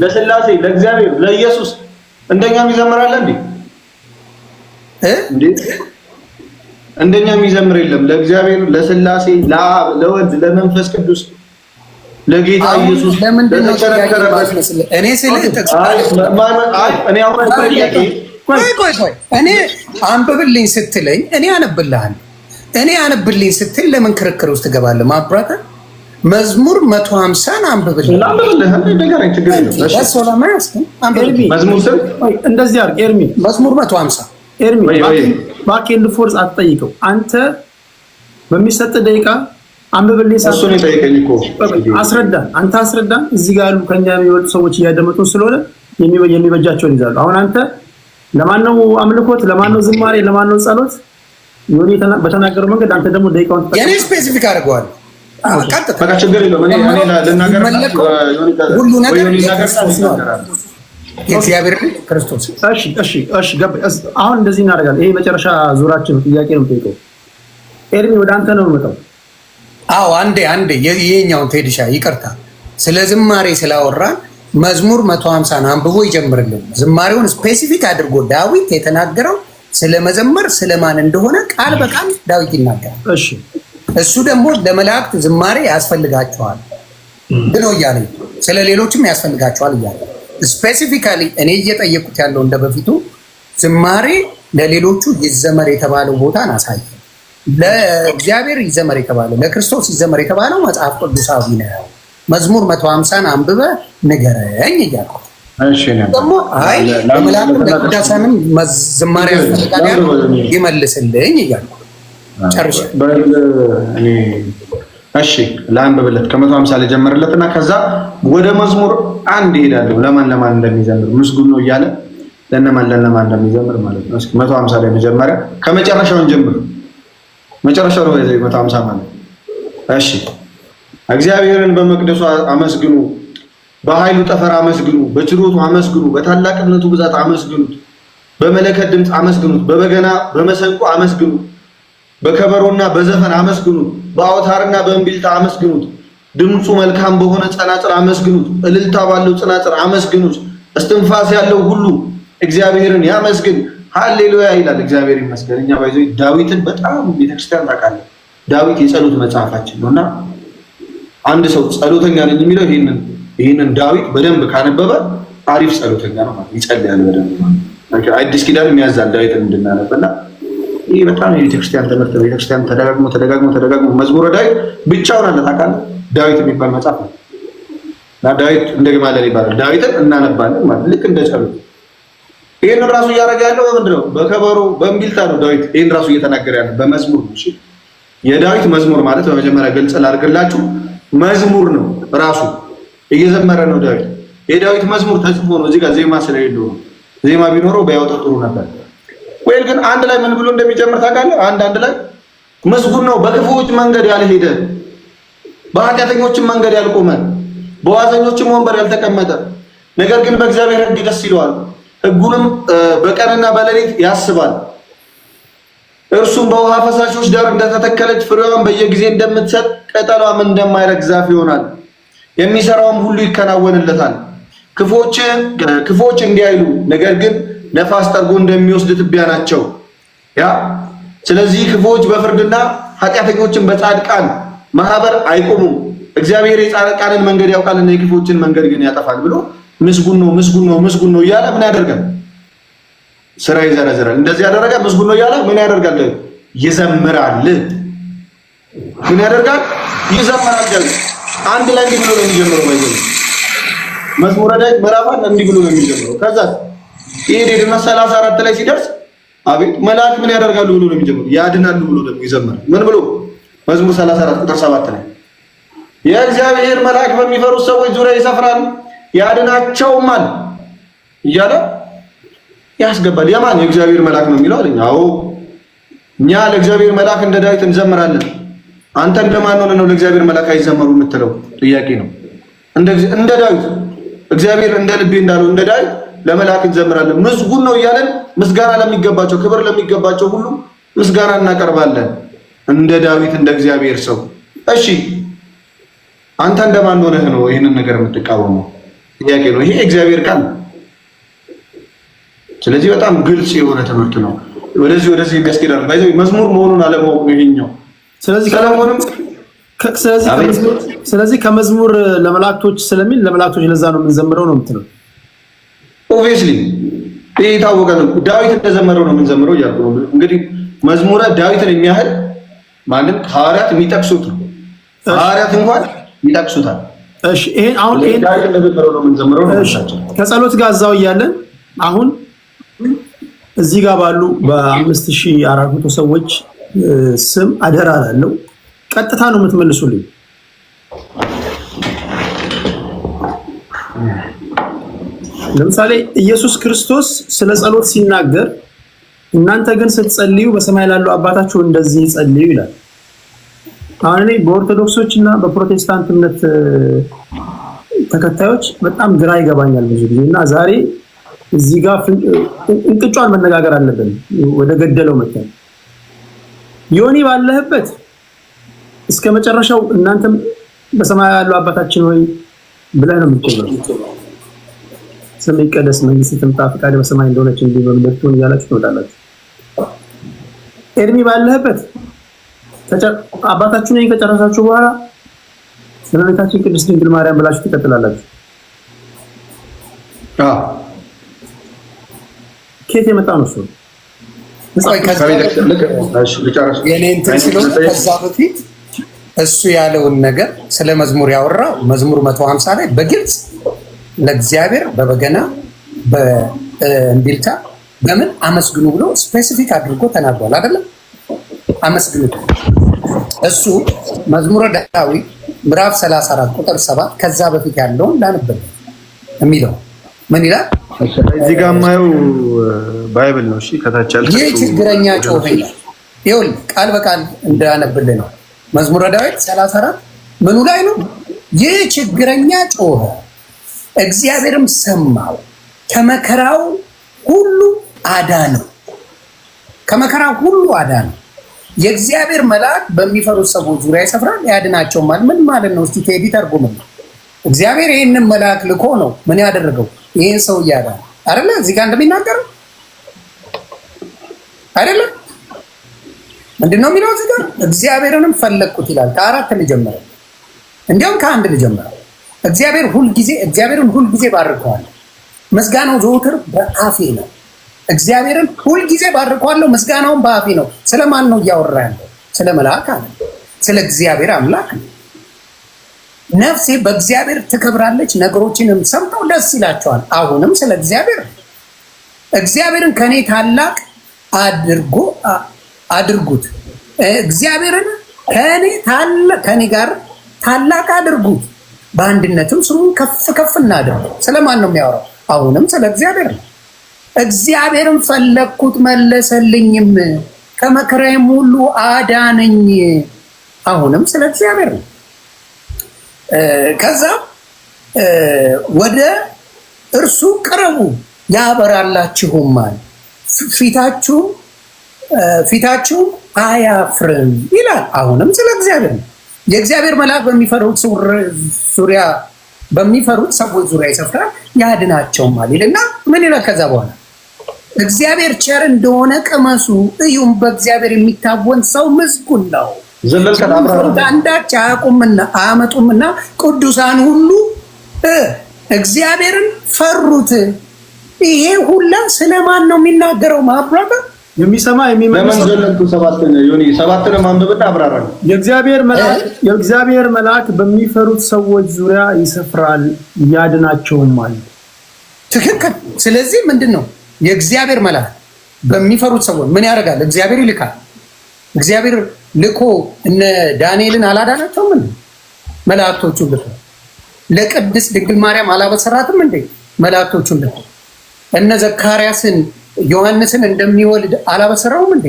ለስላሴ ለእግዚአብሔር ለኢየሱስ እንደኛ የሚዘምራል እንዴ? እንደኛ የሚዘምር የለም። ለእግዚአብሔር ለስላሴ ለአብ ለወልድ ለመንፈስ ቅዱስ ለጌታ ኢየሱስ ለተከረከረበት እኔ ስልህ እኔ አንብብልኝ ስትለኝ እኔ አነብልሃለሁ። እኔ አነብልኝ ስትል ለምን ክርክር ውስጥ ትገባለህ? ማብራታ መዝሙር 150 አንብብልኝ። እንደዚህ አድርግ ኤርሚ። መዝሙር 150 ኤርሚ ባክ ኤንድ ፎርስ አትጠይቀው። አንተ በሚሰጥ ደቂቃ አንብብልኝ። እሱን የጠየቀኝ እኮ አስረዳን። አንተ አስረዳን። እዚህ ጋር ያሉ ከኛ የሚወጡ ሰዎች እያደመጡ ስለሆነ የሚበጃቸውን ይዛሉ። አሁን አንተ ለማን ነው አምልኮት? ለማን ነው ዝማሬ? ለማን ነው ጸሎት? ዮኒ በተናገረው መንገድ አንተ ደግሞ ደቂቃውን የኔ ስፔሲፊክ አድርገዋለሁ። በቃ ችግር የለውም። እኔ ልናገር ሁሉ ነገር የእግዚአብሔር ክርስቶስ። እሺ ገባኝ። አሁን እንደዚህ እናደርጋለን። ይሄ መጨረሻ ዙራችን ጥያቄ ነው የምጠይቀው። ኤርሚ ወደ አንተ ነው የምመጣው። አዎ አንዴ ይሄኛውን ቴዲሻ ይቅርታ፣ ስለ ዝማሬ ስላወራን መዝሙር 150 አንብቦ ይጀምርልን። ዝማሬውን ስፔሲፊክ አድርጎ ዳዊት የተናገረው ስለመዘመር ስለማን እንደሆነ ቃል በቃል ዳዊት ይናገራል። እሺ እሱ ደግሞ ለመላእክት ዝማሬ ያስፈልጋቸዋል ብሎ እያለ ስለ ሌሎችም ያስፈልጋቸዋል እያለ ስፔሲፊካሊ እኔ እየጠየቁት ያለው እንደበፊቱ ዝማሬ ለሌሎቹ ይዘመር የተባለው ቦታን አሳየ። ለእግዚአብሔር ይዘመር የተባለው ለክርስቶስ ይዘመር የተባለው መጽሐፍ ቅዱሳዊ ነው። መዝሙር 150ን አንብበ ንገረኝ እያልኩ ደግሞ አይ ለመላእክት ለቅዱሳንም ዝማሬ ያስፈልጋል ይመልስልኝ እያልኩ ጨርሼ እሺ ለአንብብለት ከ150 ላይ ጀመረለትና ከዛ ወደ መዝሙር አንድ ይሄዳለሁ። ለማን እንደሚዘምር ምስጉን ነው እያለ ለነማን እንደሚዘምር ማለት ነው። እስኪ 150 ላይ መጀመሪያ ከመጨረሻውን ጀምር። መጨረሻው ነው 150 ማለት እሺ። እግዚአብሔርን በመቅደሱ አመስግኑ፣ በኃይሉ ጠፈር አመስግኑ፣ በችሎቱ አመስግኑ፣ በታላቅነቱ ብዛት አመስግኑት፣ በመለከት ድምፅ አመስግኑት፣ በበገና በመሰንቆ አመስግኑት፣ በከበሮና በዘፈን አመስግኑት፣ በአውታርና በእምቢልታ አመስግኑት፣ ድምፁ መልካም በሆነ ጸናጽል አመስግኑት፣ እልልታ ባለው ጸናጽል አመስግኑት፣ እስትንፋስ ያለው ሁሉ እግዚአብሔርን ያመስግን፣ ሃሌሉያ ይላል። እግዚአብሔር ይመስገን። እኛ ባይዘው ዳዊትን በጣም ቤተክርስቲያን ታውቃለህ። ዳዊት የጸሎት መጽሐፋችን ነውና አንድ ሰው ጸሎተኛ ነኝ የሚለው ይሄንን ዳዊት በደንብ ካነበበ አሪፍ ጸሎተኛ ነው ማለት ይጸልያል በደንብ ማለት አዲስ ኪዳን የሚያዛል ዳዊትን እንድናነበና ይሄ በጣም የቤተክርስቲያን ትምህርት ነው። ቤተክርስቲያን ተደጋግሞ መዝሙረ ዳዊት ብቻውን አለ ታውቃለህ። ዳዊት የሚባል መጽሐፍ ነው እና ዳዊት እንደገማለን ይባላል። ዳዊትን እናነባለን ማለት ልክ እንደ ጸሎት። ይሄን ራሱ እያደረገ ያለው ምንድን ነው? በከበሮ በእምቢልታ ነው ዳዊት ይሄን ራሱ እየተናገረ ያለው በመዝሙር ነው። እሺ የዳዊት መዝሙር ማለት በመጀመሪያ ገልጽ ላድርግላችሁ፣ መዝሙር ነው ራሱ እየዘመረ ነው ዳዊት። የዳዊት መዝሙር ተጽፎ ነው። እዚህ ጋር ዜማ ስለሌለው ነው። ዜማ ቢኖረው ቢያወጣው ጥሩ ነበር። ወይ ግን አንድ ላይ ምን ብሎ እንደሚጀምር ታውቃለህ? አንድ ላይ ምስጉን ነው በክፉዎች መንገድ ያልሄደ፣ በኃጢአተኞችም መንገድ ያልቆመ፣ በዋዘኞችም ወንበር ያልተቀመጠ፣ ነገር ግን በእግዚአብሔር ሕግ ደስ ይለዋል፣ ሕጉንም በቀንና በሌሊት ያስባል። እርሱም በውሃ ፈሳሾች ዳር እንደተተከለች ፍሬዋን በየጊዜ እንደምትሰጥ ቅጠሏም እንደማይረግፍ ዛፍ ይሆናል። የሚሰራውም ሁሉ ይከናወንለታል። ክፎች እንዲያይሉ ነገር ግን ነፋስ ጠርጎ እንደሚወስድ ትቢያ ናቸው። ስለዚህ ክፎች በፍርድና ኃጢአተኞችን በጻድቃን ማህበር አይቆሙም። እግዚአብሔር የጻድቃንን መንገድ ያውቃልና የክፎችን መንገድ ግን ያጠፋል ብሎ ምስጉን ነው እያለ ምን ያደርጋል? ስራ ይዘረዝራል። እንደዚህ ያደረገ ምስጉን ነው እያለ ምን ያደርጋል? ይዘምራል። ምን ያደርጋል? ይዘምራል። አንድ ላይ እንዲህ ብሎ ነው የሚጀምረው። መዝሙረ ዳዊት ምዕራፍ እንዲህ ብሎ ነው የሚጀምረው። ከዛ ይሄድና 34 ላይ ሲደርስ አቤት መላእክት ምን ያደርጋሉ ብሎ ነው የሚጀምረው። ያድናሉ ብሎ ደግሞ ይዘምራል። ምን ብሎ? መዝሙር 34 ቁጥር 7 ላይ የእግዚአብሔር መልአክ በሚፈሩት ሰዎች ዙሪያ ይሰፍራል ያድናቸውማል እያለ ያስገባል። የማን? የእግዚአብሔር መልአክ ነው የሚለው አለኝ። አዎ እኛ ለእግዚአብሔር መልአክ እንደ ዳዊት እንዘምራለን። አንተ እንደማን ሆነህ ነው ለእግዚአብሔር መልአክ አይዘመሩ የምትለው? ጥያቄ ነው። እንደ ዳዊት እግዚአብሔር እንደ ልቤ እንዳለው እንደ ዳዊት ለመልአክ እንዘምራለን። ምስጉን ነው እያለን ምስጋና ለሚገባቸው ክብር ለሚገባቸው ሁሉ ምስጋና እናቀርባለን እንደ ዳዊት እንደ እግዚአብሔር ሰው። እሺ አንተ እንደማን ሆነህ ነው ይህንን ነገር የምትቃወመው? ጥያቄ ነው። ይሄ እግዚአብሔር ቃል። ስለዚህ በጣም ግልጽ የሆነ ትምህርት ነው። ወደዚህ የሚያስኬዳል ባይዘው መዝሙር መሆኑን አለማወቅ ነው ይሄኛው። ስለዚህ ከመዝሙር ለመላእክቶች ስለሚል ለመላእክቶች ለዛ ነው የምንዘምረው ነው የምትለው? ኦብቪየስሊ ይሄ የታወቀ ነው። ዳዊት እንደዘመረው ነው የምንዘምረው እያልኩ ነው። እንግዲህ መዝሙረ ዳዊትን የሚያህል ማንም ሐዋርያት የሚጠቅሱት ነው። ሐዋርያት እንኳን ይጠቅሱታል። እሺ ይሄን ዳዊት እንደዘመረው ነው የምንዘምረው ነው። ከጸሎት ጋር እዛው እያለን አሁን እዚህ ጋር ባሉ በ5400 ሰዎች ስም አደራ ላለው ቀጥታ ነው የምትመልሱልኝ። ለምሳሌ ኢየሱስ ክርስቶስ ስለ ጸሎት ሲናገር እናንተ ግን ስትጸልዩ በሰማይ ላለው አባታችሁ እንደዚህ ጸልዩ ይላል። አሁን እኔ በኦርቶዶክሶች እና በፕሮቴስታንት እምነት ተከታዮች በጣም ግራ ይገባኛል ብዙ ጊዜ እና ዛሬ እዚህ ጋር እንቅጯን መነጋገር አለብን። ወደ ገደለው መጣን። ዮኒ ባለህበት እስከ መጨረሻው እናንተም በሰማይ ያለው አባታችን ሆይ ብለህ ነው የምትጨርሰው። ስምህ ይቀደስ፣ መንግስትህ ትምጣ፣ ፈቃድህ በሰማይ እንደሆነች እንዲሁ በምድር ትሁን እያላችሁ ትወጣላችሁ። ኤርሚ ባለህበት አባታችሁን ከጨረሳችሁ በኋላ እመቤታችን ቅድስት ድንግል ማርያም ብላችሁ ትቀጥላላችሁ። ኬት የመጣ ነው እሱ? የኔ እንትን ስለሆነ ከዛ በፊት እሱ ያለውን ነገር ስለ መዝሙር ያወራው መዝሙር 150 ላይ በግልጽ ለእግዚአብሔር በበገና በእምቢልታ በምን አመስግኑ ብሎ ስፔሲፊክ አድርጎ ተናግሯል አይደለም? አመስግኑ እሱ መዝሙረ ዳዊት ምዕራፍ 34 ቁጥር 7 ከዛ በፊት ያለውን ላንብብ የሚለው ምን ይላል? እዚህ ጋር ማየው ባይብል ነው። እሺ ከታች ያለ ይህ ችግረኛ ጮኸ ይላል። ይኸውልህ ቃል በቃል እንዳነብልህ ነው። መዝሙረ ዳዊት 34 ምኑ ላይ ነው? ይህ ችግረኛ ጮኸ እግዚአብሔርም ሰማው ከመከራው ሁሉ አዳነው። ከመከራው ሁሉ አዳነው። የእግዚአብሔር መልአክ በሚፈሩት ሰዎች ዙሪያ ይሰፍራል ያድናቸውማል። ምን ማለት ነው? እስቲ ቴዲ ተርጉምልኝ። እግዚአብሔር ይህንን መልአክ ልኮ ነው ምን ያደረገው? ይህን ሰው እያዳነ አይደለ? እዚህ ጋር እንደሚናገረው አይደለም? ምንድን ነው የሚለው እዚህ ጋር? እግዚአብሔርንም ፈለግኩት ይላል። ከአራት ልጀምረው፣ እንዲያውም ከአንድ ልጀምረው። እግዚአብሔርን ሁልጊዜ ባርከዋለሁ፣ ምስጋናው ዘወትር በአፌ ነው። እግዚአብሔርን ሁልጊዜ ባርከዋለሁ፣ ምስጋናውን በአፌ ነው። ስለማን ነው እያወራ ያለው? ስለ መልአክ አለ፣ ስለ እግዚአብሔር አምላክ ነው። ነፍሴ በእግዚአብሔር ትከብራለች፣ ነገሮችንም ሰምተው ደስ ይላቸዋል። አሁንም ስለ እግዚአብሔርን ከኔ ታላቅ አድርጉት። እግዚአብሔርን ከኔ ጋር ታላቅ አድርጉት፣ በአንድነትም ስሙን ከፍ ከፍ እናድርገው። ስለማን ነው የሚያወራው? አሁንም ስለ እግዚአብሔር ነው። እግዚአብሔርን ፈለግኩት መለሰልኝም፣ ከመከራዬም ሁሉ አዳነኝ። አሁንም ስለ እግዚአብሔር ነው። ከዛ ወደ እርሱ ቅረቡ ያበራላችሁማል፣ ፊታችሁ አያፍርም ይላል። አሁንም ስለ እግዚአብሔር ነው። የእግዚአብሔር መልአክ በሚፈሩት ሰዎች ዙሪያ ይሰፍራል ያድናቸውማል ይልና ምን ይላል? ከዛ በኋላ እግዚአብሔር ቸር እንደሆነ ቅመሱ እዩም፣ በእግዚአብሔር የሚታወን ሰው ምስጉን ነው። አንዳች አያመጡምና ቅዱሳን ሁሉ እግዚአብሔርን ፈሩት። ይሄ ሁላ ስለማን ነው የሚናገረው? ማብራራ የሚሰማ የሚመልስ ሰባትን ማንበብና አብራራ። የእግዚአብሔር መልአክ በሚፈሩት ሰዎች ዙሪያ ይሰፍራል ያድናቸውማል። ትክክል። ስለዚህ ምንድን ነው የእግዚአብሔር መልአክ በሚፈሩት ሰዎች ምን ያደርጋል? እግዚአብሔር ይልካል። እግዚአብሔር ልኮ እነ ዳንኤልን አላዳናቸውም እንዴ? መላእክቶቹን ልኮ ለቅድስት ድንግል ማርያም አላበሰራትም እንዴ? መላእክቶቹን ልኮ እነ ዘካርያስን ዮሐንስን እንደሚወልድ አላበሰራውም እንዴ?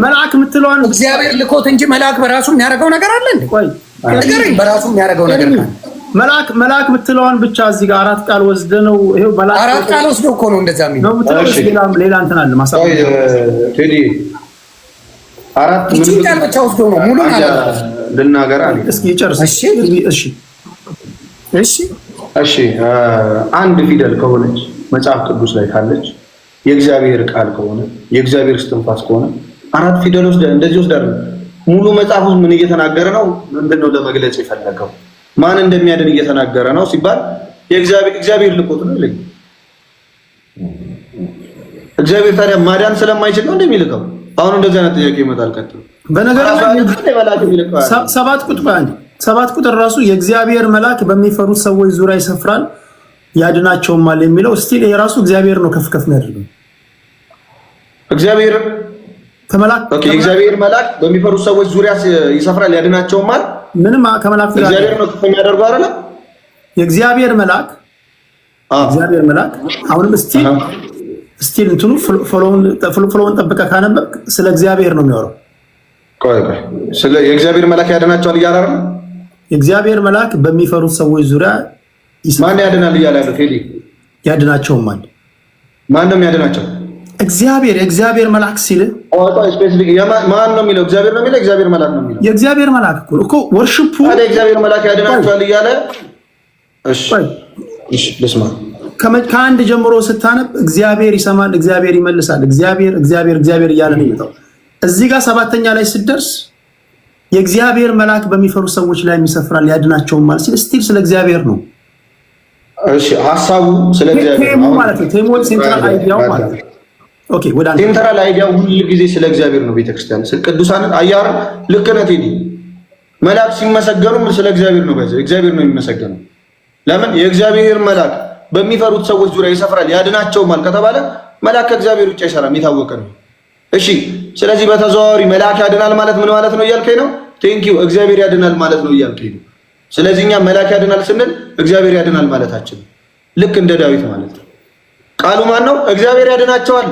መልአክ የምትለዋን እግዚአብሔር ልኮት እንጂ መልአክ በራሱ የሚያደርገው ነገር አለ እንዴ? ንገረኝ። በራሱ የሚያደርገው ነገር ካለ መልአክ የምትለዋን ብቻ እዚህ ጋር አራት ቃል ወስደ ነው። ይሄው መልአክ አራት ቃል ወስዶ እኮ ነው እንደዛ የሚለው። ሌላ እንትን አለ ማሳወቅ ቴዲ አራት ምን ቃል ብቻ ወስዶ ነው ሙሉ ማለት ልናገር አለ። እስኪ ጨርስ። እሺ አንድ ፊደል ከሆነች መጽሐፍ ቅዱስ ላይ ካለች የእግዚአብሔር ቃል ከሆነ የእግዚአብሔር እስትንፋስ ከሆነ አራት ፊደል ወስደ እንደዚህ ወስደ ሙሉ መጽሐፉ ምን እየተናገረ ነው? ምንድነው ለመግለጽ የፈለገው? ማን እንደሚያድን እየተናገረ ነው ሲባል እግዚአብሔር ልኮት ነው ይለኝ። እግዚአብሔር ታዲያ ማዳን ስለማይችል ነው እንደሚልከው? አሁን እንደዚህ አይነት ጥያቄ ይመጣል። ቀጥሎ ሰባት ቁጥር ራሱ የእግዚአብሔር መልአክ በሚፈሩት ሰዎች ዙሪያ ይሰፍራል ያድናቸውማል የሚለው ስቲል የራሱ እግዚአብሔር ነው ከፍ ከፍ የሚያደርገው። እግዚአብሔር መልአክ በሚፈሩት ሰዎች ዙሪያ ይሰፍራል ያድናቸውማል። ምንም ከመላእክት ጋር እግዚአብሔር ነው ከፍ የሚያደርገው አይደል? የእግዚአብሔር መልአክ አሁንም ስቲል እንትኑ ፍሎውን ጠብቀ ካነበብክ ስለ እግዚአብሔር ነው የሚያወራው። ቆይ ስለ የእግዚአብሔር መልአክ ያድናቸዋል እያለ አይደል? የእግዚአብሔር መልአክ በሚፈሩት ሰዎች ዙሪያ ማን ያድናል እያለ ያለው ቴዲ? ያድናቸውማል። ማን ነው የሚያድናቸው? የእግዚአብሔር መልአክ ሲል ስፔሲፊክ ማን ነው የሚለው? እግዚአብሔር ነው የሚለው? እግዚአብሔር መልአክ ነው የሚለው? የእግዚአብሔር መልአክ እኮ ወርሺፑ የእግዚአብሔር መልአክ ያድናቸዋል እያለ እሺ ልስማ። ከአንድ ጀምሮ ስታነብ እግዚአብሔር ይሰማል፣ እግዚአብሔር ይመልሳል፣ እግዚአብሔር እያለ ነው የሚመጣው። እዚህ ጋር ሰባተኛ ላይ ስትደርስ የእግዚአብሔር መልአክ በሚፈሩ ሰዎች ላይ ይሰፍራል ያድናቸውማል ሲል ስቲል ስለ እግዚአብሔር ነው። እሺ ሐሳቡ ስለ እግዚአብሔር ማለት ነው። ቴሞ ሴንትራል አይዲያው ማለት ነው። ኦኬ ወደ አንተ ሴንትራል አይዲያው ሁሉ ጊዜ ስለ እግዚአብሔር ነው። ቤተክርስቲያን ቅዱሳንን አያር ልክ ነህ ቴዲ። መልአክ ሲመሰገኑ ስለ እግዚአብሔር ነው። እግዚአብሔር ነው የሚመሰገነው። ለምን የእግዚአብሔር መልአክ በሚፈሩት ሰዎች ዙሪያ ይሰፍራል ያድናቸውማል ከተባለ መልአክ ከእግዚአብሔር ውጭ አይሰራም፣ የታወቀ ነው። እሺ ስለዚህ በተዘዋዋሪ መልአክ ያድናል ማለት ምን ማለት ነው እያልከኝ ነው? ቴንኪዩ እግዚአብሔር ያድናል ማለት ነው እያልከኝ ነው። ስለዚህ እኛ መልአክ ያድናል ስንል እግዚአብሔር ያድናል ማለታችን ልክ እንደ ዳዊት ማለት ነው። ቃሉ ማን ነው? እግዚአብሔር ያድናቸዋል።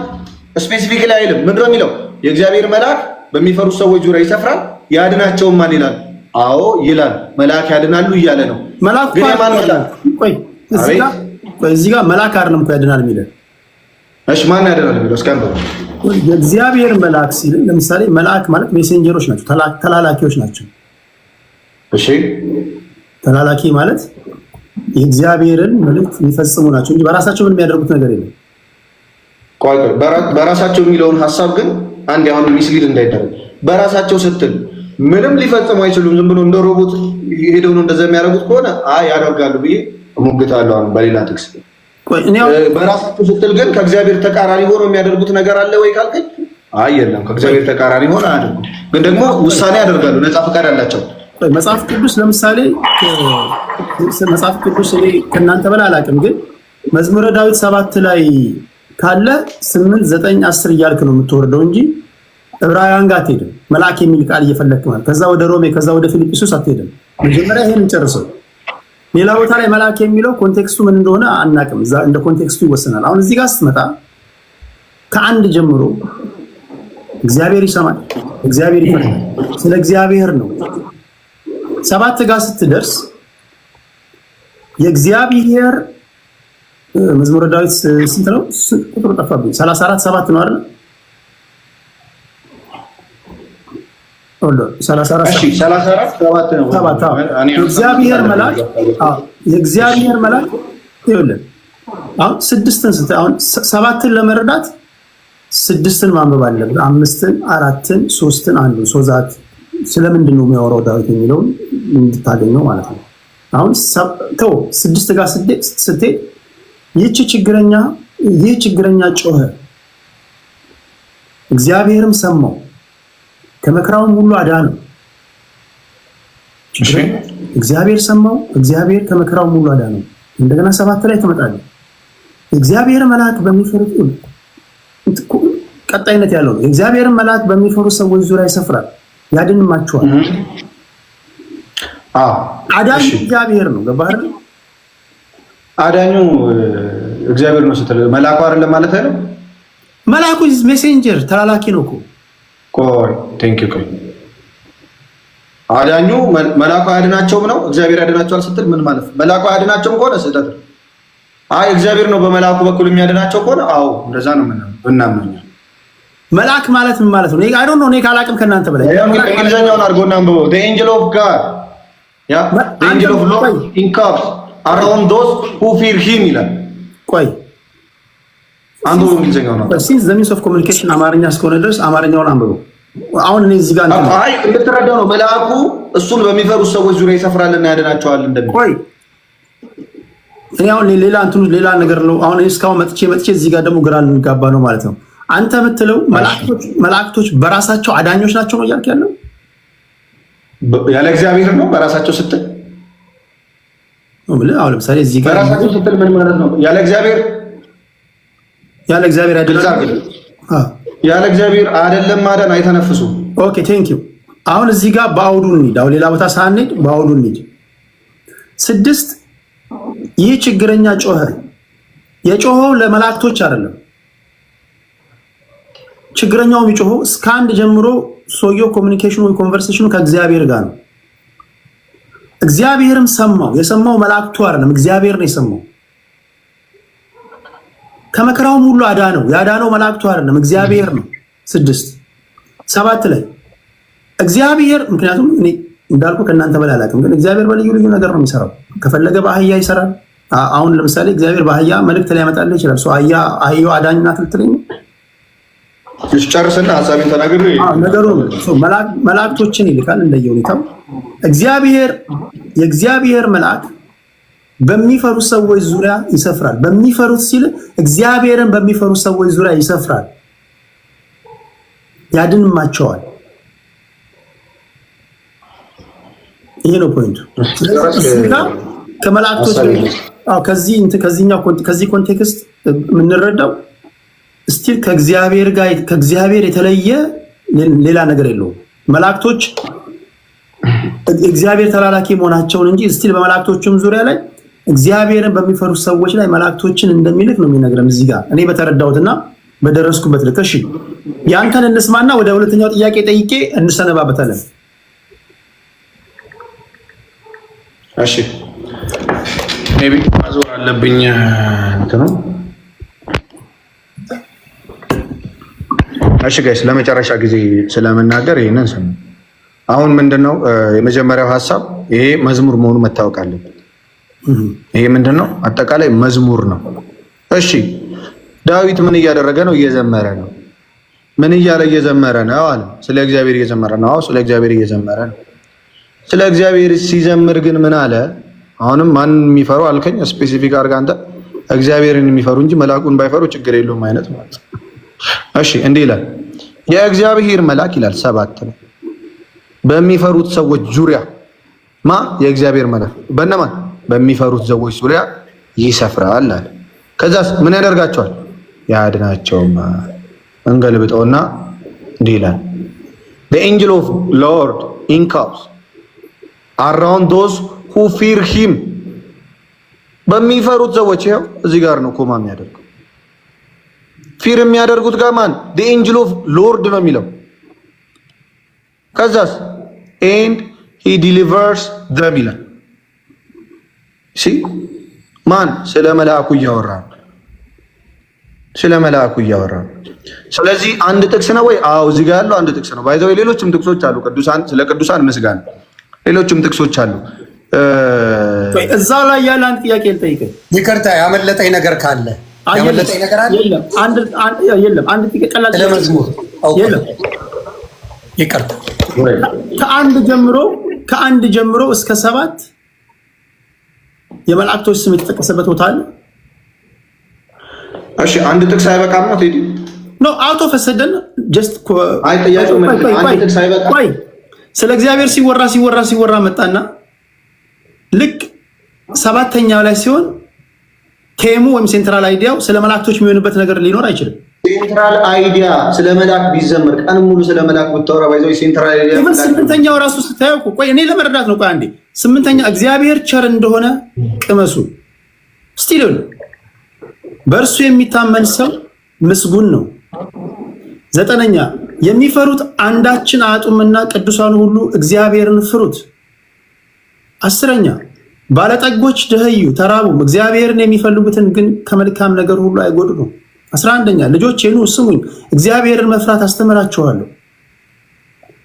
ስፔሲፊክ ላይ አይልም። ምንድነው የሚለው? የእግዚአብሔር መልአክ በሚፈሩት ሰዎች ዙሪያ ይሰፍራል ያድናቸውማል ይላል። አዎ ይላል። መልአክ ያድናሉ እያለ ነው። መልአክ ግን ማን መልአክ? ቆይ እዚህ ጋር መልአክ አይደለም እኮ ያድናል የሚለው። እሺ ማን ያድናል የሚለው? እስኪ አንብበው። የእግዚአብሔር መልአክ ሲል ለምሳሌ መልአክ ማለት ሜሴንጀሮች ናቸው፣ ተላላኪዎች ናቸው። እሺ ተላላኪ ማለት የእግዚአብሔርን መልእክት የሚፈጽሙ ናቸው እንጂ በራሳቸው ምን የሚያደርጉት ነገር የለም። ቆይ በራሳቸው የሚለውን ሐሳብ ግን አንድ አሁን ሚስሊድ እንዳይደረግ በራሳቸው ስትል ምንም ሊፈጽሙ አይችሉም። ዝም ብሎ እንደ ሮቦት ሄደው ነው እንደዛ የሚያደርጉት ከሆነ አይ ያደርጋሉ ብዬ እሞግታለሁ። አሁን በሌላ ጥቅስ በራሳቸው ስትል ግን ከእግዚአብሔር ተቃራኒ ሆኖ የሚያደርጉት ነገር አለ ወይ ካልከኝ አይ የለም፣ ከእግዚአብሔር ተቃራኒ ሆኖ አያደርጉም። ግን ደግሞ ውሳኔ ያደርጋሉ፣ ነፃ ፈቃድ አላቸው። መጽሐፍ ቅዱስ ለምሳሌ መጽሐፍ ቅዱስ እኔ ከእናንተ በላይ አላውቅም፣ ግን መዝሙረ ዳዊት 7 ላይ ካለ 8 9 10 እያልክ ነው የምትወርደው እንጂ ዕብራውያን ጋር አትሄድም። መልአክ የሚል ቃል እየፈለግክ ማለት ከዛ ወደ ሮሜ ከዛ ወደ ፊልጵስዩስ አትሄድም። መጀመሪያ ይሄን እንጨርሰው። ሌላ ቦታ ላይ መልአክ የሚለው ኮንቴክስቱ ምን እንደሆነ አናውቅም። እዛ እንደ ኮንቴክስቱ ይወሰናል። አሁን እዚህ ጋር ስትመጣ ከአንድ ጀምሮ እግዚአብሔር ይሰማል፣ እግዚአብሔር ይፈርዳል፣ ስለ እግዚአብሔር ነው። 7 ጋር ስትደርስ የእግዚአብሔር መዝሙረ ዳዊት ስንት ነው? ቁጥሩ ጠፋብኝ። 34 7 ነው አይደል? 34 7 ነው። የእግዚአብሔር መልአክ የእግዚአብሔር መልአክ ይኸውልህ አሁን 6ን ስንት አሁን 7ን ለመረዳት 6ን ማንበብ አለብህ። 5ን 4ን 3ን 1 ሶዛት ስለምንድን ነው የሚያወራው ዳዊት የሚለውን እንድታገኘው ማለት ነው። አሁን ተው 6 ጋር ስትሄድ ይህ ችግረኛ ጮኸ፣ እግዚአብሔርም ሰማው፣ ከመከራውም ሁሉ አዳነው። እግዚአብሔር ሰማው፣ እግዚአብሔር ከመከራውም ሁሉ አዳነው። እንደገና 7 ላይ ትመጣለህ። እግዚአብሔር መልአክ በሚፈሩት ቀጣይነት ያለው ነው። እግዚአብሔር መልአክ በሚፈሩት ሰዎች ዙሪያ ይሰፍራል ያድንማቸዋል። አዳኙ እግዚአብሔር ነው። ገባህ? አዳኙ እግዚአብሔር ነው ስትል መልአኩ አይደለም ማለት አይደለም። መልአኩ ሜሴንጀር ተላላኪ ነው እኮ። ቆይ ቴንኪው። ቆይ አዳኙ መልአኩ አያድናቸውም ነው እግዚአብሔር ያድናቸዋል ስትል ምን ማለት ነው? መልአኩ አያድናቸውም ከሆነ ስህተት ነው። አይ እግዚአብሔር ነው በመልአኩ በኩል የሚያድናቸው ከሆነ አዎ እንደዛ ነው እናምናለን። መልአክ ማለት ምን ማለት ነው? አይ ዶንት ኖ። እኔ ካላቅም ከእናንተ በላይ እንግሊዘኛውን አድርጎና አንብበው። the angel of God the angel of Lord encamps around those who fear him ይላል። ቆይ አንዱ እንግሊዘኛው ነው። since the means of communication አማርኛ እስከሆነ ድረስ አማርኛውን አንብበው። አሁን እኔ እዚህ ጋር አይ እንድትረዳው ነው። መልአኩ እሱን በሚፈሩት ሰዎች ዙሪያ ይሰፍራልና ያድናቸዋል እንደሚል። ቆይ እኔ አሁን ሌላ ነገር ነው። አሁን እስካሁን መጥቼ እዚህ ጋር ደግሞ ግራ ልንጋባ ነው ማለት ነው። አንተ የምትለው መላእክቶች በራሳቸው አዳኞች ናቸው ነው እያልክ ያለው? ያለ እግዚአብሔር ነው በራሳቸው ስትል ነው ብለህ አሁን ለምሳሌ እዚህ ጋር በራሳቸው ስትል ምን ማለት ነው? ያለ እግዚአብሔር አይደለም። ያለ እግዚአብሔር አይደለም ማዳን አይተነፍሱም። ኦኬ ቴንክ ዩ። አሁን እዚህ ጋር በአውዱ እንሂድ። አሁን ሌላ ቦታ ሳንሄድ በአውዱ እንሂድ። 6 ይህ ችግረኛ ጮኸ። የጮኸው ለመላእክቶች አይደለም። ችግረኛው የሚጮኸው እስከ 1 ጀምሮ ሰውየው ኮሚኒኬሽኑ ወይ ኮንቨርሴሽኑ ከእግዚአብሔር ጋር ነው። እግዚአብሔርም ሰማው። የሰማው መላእክቱ አይደለም፣ እግዚአብሔር ነው የሰማው። ከመከራውም ሁሉ አዳነው። ያዳነው መላእክቱ አይደለም፣ እግዚአብሔር ነው። 6 7 ላይ እግዚአብሔር ምክንያቱም እኔ እንዳልኩ ከእናንተ በላይ አላውቅም፣ ግን እግዚአብሔር በልዩ ልዩ ነገር ነው የሚሰራው። ከፈለገ በአህያ ይሰራል። አሁን ለምሳሌ እግዚአብሔር በአህያ መልእክት ሊያመጣልህ ይችላል። አህያው አዳኝ ናት ልትለኝ ነው? ጨርስና ሐሳቤን ተናግሬ ነገሩ መላእክቶችን ይልካል እንደየሁኔታው። የእግዚአብሔር መልአክ በሚፈሩት ሰዎች ዙሪያ ይሰፍራል። በሚፈሩት ሲል እግዚአብሔርን በሚፈሩት ሰዎች ዙሪያ ይሰፍራል ያድንማቸዋል። ይሄ ነው ፖይንቱ። ከመላእክቶች ከዚህ ኮንቴክስት የምንረዳው ስቲል ከእግዚአብሔር የተለየ ሌላ ነገር የለውም። መላእክቶች እግዚአብሔር ተላላኪ መሆናቸውን እንጂ ስቲል በመላእክቶችም ዙሪያ ላይ እግዚአብሔርን በሚፈሩ ሰዎች ላይ መላእክቶችን እንደሚልክ ነው የሚነግረን እዚህ ጋር እኔ በተረዳሁትና በደረስኩበት ልክ። እሺ ያንተን እንስማና ወደ ሁለተኛው ጥያቄ ጠይቄ እንሰነባበታለን። እሺ ሜቢ ማዞር አለብኝ እንትኑ። እሺ ጋይስ ለመጨረሻ ጊዜ ስለምናገር ይሄንን ስሙ። አሁን ምንድነው የመጀመሪያው ሐሳብ ይሄ መዝሙር መሆኑ መታወቅ አለበት። ይሄ ምንድነው አጠቃላይ መዝሙር ነው። እሺ ዳዊት ምን እያደረገ ነው? እየዘመረ ነው። ምን እያለ እየዘመረ ነው አለ? ስለ እግዚአብሔር እየዘመረ ነው። ስለ እግዚአብሔር እየዘመረ ነው። ስለ እግዚአብሔር ሲዘምር ግን ምን አለ? አሁንም ማን የሚፈሩ አልከኝ? ስፔሲፊክ አድርጋ አንተ። እግዚአብሔርን የሚፈሩ እንጂ መልአኩን ባይፈሩ ችግር የለውም አይነት ማለት ነው። እሺ እንዲህ ይላል የእግዚአብሔር መልአክ ይላል 7 ነው በሚፈሩት ሰዎች ዙሪያ የእግዚአብሔር መልአክ በእነማን በሚፈሩት ሰዎች ዙሪያ ይሰፍራል አለ። ከዛስ ምን ያደርጋቸዋል? ያድናቸውም። እንገልብጠውና እንዲህ ይላል the angel of Lord encamps around those who fear him በሚፈሩት ሰዎች ይኸው እዚህ ጋር ነው ኮማ የሚያደርገው። ፊር የሚያደርጉት ጋር ማን? the angel of Lord ነው የሚለው። ከዛስ and he delivers them ይላል። ማን? ስለ መልአኩ እያወራ ነው። ስለ መልአኩ እያወራ ነው። ስለዚህ አንድ ጥቅስ ነው ወይ? አዎ እዚህ ጋር ያለው አንድ ጥቅስ ነው። ባይዘው ሌሎችም ጥቅሶች አሉ። ቅዱሳን ስለ ቅዱሳን ምስጋና ሌሎችም ጥቅሶች አሉ። እዛ ላይ ያለ አንድ ጥያቄ ልጠይቅህ። ይቅርታ ያመለጠኝ ነገር ካለ ያመለጠኝ ነገር አለ? የለም። አንድ ጥያቄ ቀላል ለመዝሙር የለም። ይቅርታ ከአንድ ጀምሮ እስከ 7 የመላእክቶች ስም የተጠቀሰበት ቦታ አለ? እሺ አንድ ጥቅስ አይበቃም ነው ቴዲ? ኖ አውት ኦፍ ሰደን ጀስት አይ ጥያቄው ምን አንድ ጥቅስ አይበቃም? ስለ እግዚአብሔር ሲወራ መጣና ልክ 7ኛው ላይ ሲሆን ቴሙ ወይም ሴንትራል አይዲያው ስለ መላእክቶች የሚሆንበት ነገር ሊኖር አይችልም። ሴንትራል አይዲያ ስለ መልአክ ቢዘመር ቀን ሙሉ ስለ መልአክ ብታወራ ባይዘው ሴንትራል አይዲያ ምን 8ኛው ራሱ ስታየው ቆይ እኔ ለመረዳት ነው። ቆይ አንዴ 8ኛ እግዚአብሔር ቸር እንደሆነ ቅመሱ ስቲል በእርሱ የሚታመን ሰው ምስጉን ነው። 9ኛ የሚፈሩት አንዳችን አያጡምና ቅዱሳኑ ሁሉ እግዚአብሔርን ፍሩት። 10ኛ ባለጠጎች ደኸዩ ተራቡም፣ እግዚአብሔርን የሚፈልጉትን ግን ከመልካም ነገር ሁሉ አይጎድሉም። 11ኛ ልጆቼ ኑ ስሙኝ፣ እግዚአብሔርን መፍራት አስተምራችኋለሁ።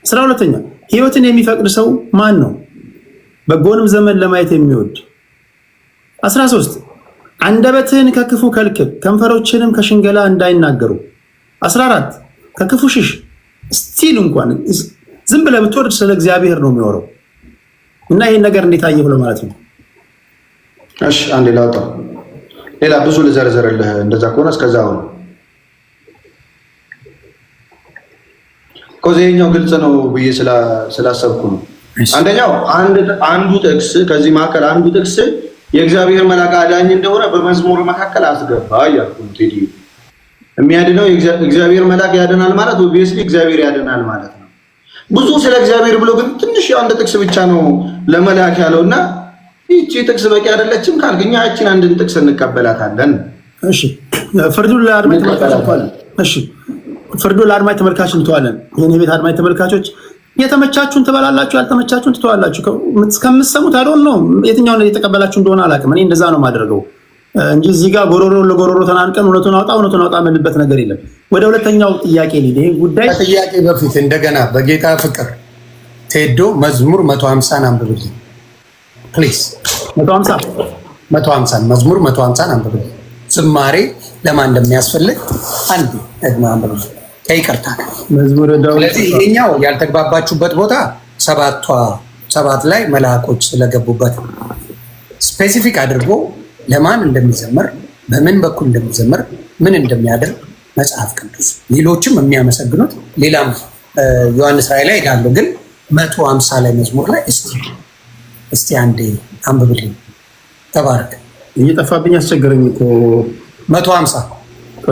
12ኛ ሕይወትን የሚፈቅድ ሰው ማን ነው? በጎንም ዘመን ለማየት የሚወድ። 13 አንደበትህን ከክፉ ከልክል፣ ከንፈሮችንም ከሽንገላ እንዳይናገሩ። 14 ከክፉ ሽሽ። ስቲል እንኳን ዝም ብለህ ብትወርድ ስለ እግዚአብሔር ነው የሚወራው እና ይሄን ነገር እንዴት አየህ ብሎ ማለት ነው። እሺ አንዴ ላውጣ። ሌላ ብዙ ልዘርዘርልህ እንደዛ ከሆነ እስከዛው ነው። ኮዜኛው ግልጽ ነው ብዬ ስላሰብኩ ነው። አንደኛው አንዱ ጥቅስ ከዚህ መካከል አንዱ ጥቅስ የእግዚአብሔር መልአክ አዳኝ እንደሆነ በመዝሙር መካከል አስገባ እያልኩ ነው። ቴዲ የሚያድነው እግዚአብሔር መልአክ ያድናል ማለት ኦብቪየስሊ እግዚአብሔር ያድናል ማለት ነው። ብዙ ስለ እግዚአብሔር ብሎ ግን ትንሽ አንድ ጥቅስ ብቻ ነው ለመልአክ ያለውና ይህቺ ጥቅስ በቂ አይደለችም ካልግኛ ያቺን አንድን ጥቅስ እንቀበላታለን። እሺ ፍርዱን ለአድማጭ ተመልካቾች እሺ ፍርዱን ለአድማጭ ተመልካቾች እንተዋለን። የኔ ቤት አድማጭ ተመልካቾች የተመቻችሁን ትበላላችሁ፣ ያልተመቻችሁን ትተዋላችሁ። እስከምትሰሙት አይደል ነው የትኛውን የተቀበላችሁ እንደሆነ አላውቅም። እኔ እንደዛ ነው የማደርገው እንጂ እዚህ ጋር ጎሮሮ ለጎሮሮ ተናንቀን እውነቱን አውጣ የምንልበት ነገር የለም። ወደ ሁለተኛው ጥያቄ ልሂድ። ይሄ ጉዳይ ጥያቄ በፊት እንደገና በጌታ ፍቅር ቴዶ መዝሙር 150 አንብብልኝ ፕሊዝ። 150 መዝሙር 150 አንብብልኝ። ዝማሬ ለማን እንደሚያስፈልግ አንድ ደግማ አንብብልኝ ከይቅርታ መዝሙር ዳዊት። ስለዚህ ይሄኛው ያልተግባባችሁበት ቦታ 7 ላይ መልአኮች ስለገቡበት ስፔሲፊክ አድርጎ ለማን እንደሚዘምር በምን በኩል እንደሚዘምር ምን እንደሚያደርግ መጽሐፍ ቅዱስ። ሌሎችም የሚያመሰግኑት ሌላም ዮሐንስ ራእይ ላይ ሄዳለሁ፣ ግን 150 ላይ መዝሙር ላይ እስቲ አንዴ አንብብልኝ። ተባረክ። እየጠፋብኝ አስቸገረኝ እኮ 150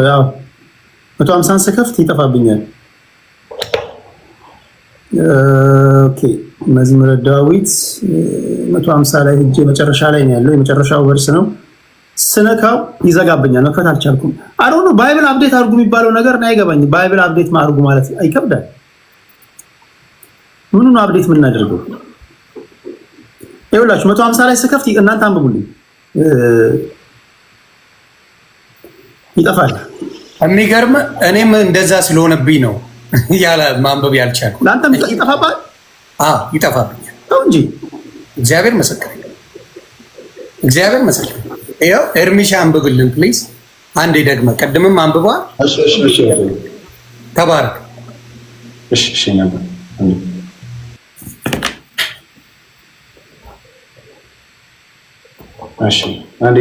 ያው 150 ስከፍት ይጠፋብኛል። ኦኬ መዝሙረ ዳዊት 150 ላይ ሄጄ መጨረሻ ላይ ነው ያለው። የመጨረሻው ቨርስ ነው። ስነካው ይዘጋብኛል፣ መክፈት አልቻልኩም። አሮኑ ባይብል አፕዴት አድርጉ የሚባለው ነገር ነው አይገባኝም። ባይብል አፕዴት ማድረጉ ማለት አይከብዳል። ምኑ ነው አፕዴት የምናደርገው? ይኸውላችሁ 150 ላይ ስከፍት እናንተ አንብቡልኝ ይጠፋል። የሚገርም እኔም እንደዛ ስለሆነብኝ ነው ያለ ማንበብ ያልቻልኩ። ለአንተም ይጠፋባል? አዎ ይጠፋብኛል። ተው እንጂ እግዚአብሔር መሰከረ። እግዚአብሔር መሰከረ። ይኸው ኤርሚሻ አንብብልን ፕሊዝ። አንዴ ደግመህ ቅድምም አንብበዋል። እሺ ተባረክ። እሺ ነበር እሺ አንዴ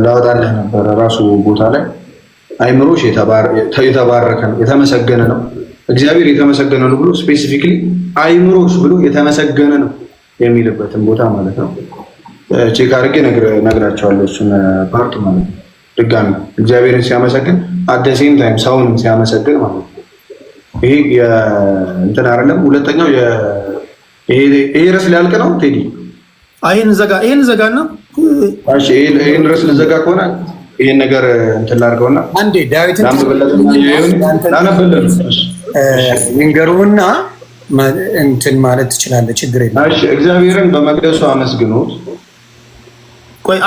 ላወጣልህ ነበረ ራሱ ቦታ ላይ አይምሮሽ የተባረከ ነው የተመሰገነ ነው እግዚአብሔር የተመሰገነ ነው ብሎ ስፔሲፊክሊ አይምሮሽ ብሎ የተመሰገነ ነው የሚልበትን ቦታ ማለት ነው። ቼክ አድርጌ ነግራቸዋለሁ እሱን ፓርት ማለት ነው። ድጋሚ እግዚአብሔርን ሲያመሰግን አት ዘ ሴም ታይም ሰውንም ሲያመሰግን ማለት ነው። ይሄ እንትን አይደለም። ሁለተኛው ይሄ ርዕስ ሊያልቅ ነው ቴዲ። ይሄን ዘጋና እሺ ይሄን ርዕስ ልዘጋ ከሆነ ይሄን ነገር እንትን ላድርገውና አንዴ ዳዊትን ላነብልህ ንገሩና እንትን ማለት ትችላለህ። ችግር የለም። እሺ እግዚአብሔርን በመቅደሱ አመስግኑት። ቆይ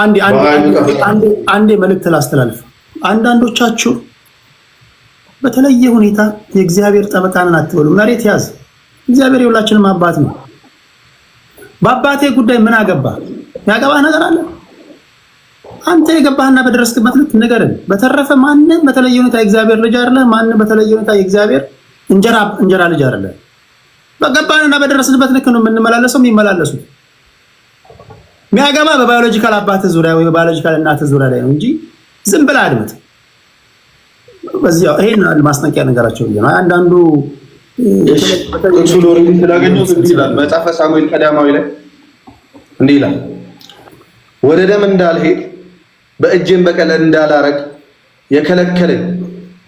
አንዴ መልእክት ላስተላልፍ። አንዳንዶቻችሁ በተለየ ሁኔታ የእግዚአብሔር ጠበቃን አትበሉ። መሬት ያዝ። እግዚአብሔር የሁላችንም አባት ነው። በአባቴ ጉዳይ ምን አገባ? ያገባህ ነገር አለ? አንተ የገባህና በደረስክበት ልክ ንገረን። በተረፈ ማንም በተለየ ሁኔታ የእግዚአብሔር ልጅ አይደለ። ማንም በተለየ ሁኔታ የእግዚአብሔር እንጀራ ልጅ አይደለ። በገባህና በደረስንበት ልክ ነው የምንመላለሰው የሚመላለሱት። የሚያገባ በባዮሎጂካል አባትህ ዙሪያ ወይ በባዮሎጂካል እናትህ ዙሪያ ላይ ነው እንጂ ዝም ብለህ አድምጥ። በዚያው ይሄን ማስጠንቀቂያ ነገራቸው ነው። አንዳንዱ እሱ ሎሬዲ ስላገኘው ይላል መጽሐፈ ሳሙኤል ቀዳማዊ ላይ እንዲህ ይላል፣ ወደ ደም እንዳልሄድ በእጄም በቀል እንዳላረግ የከለከለኝ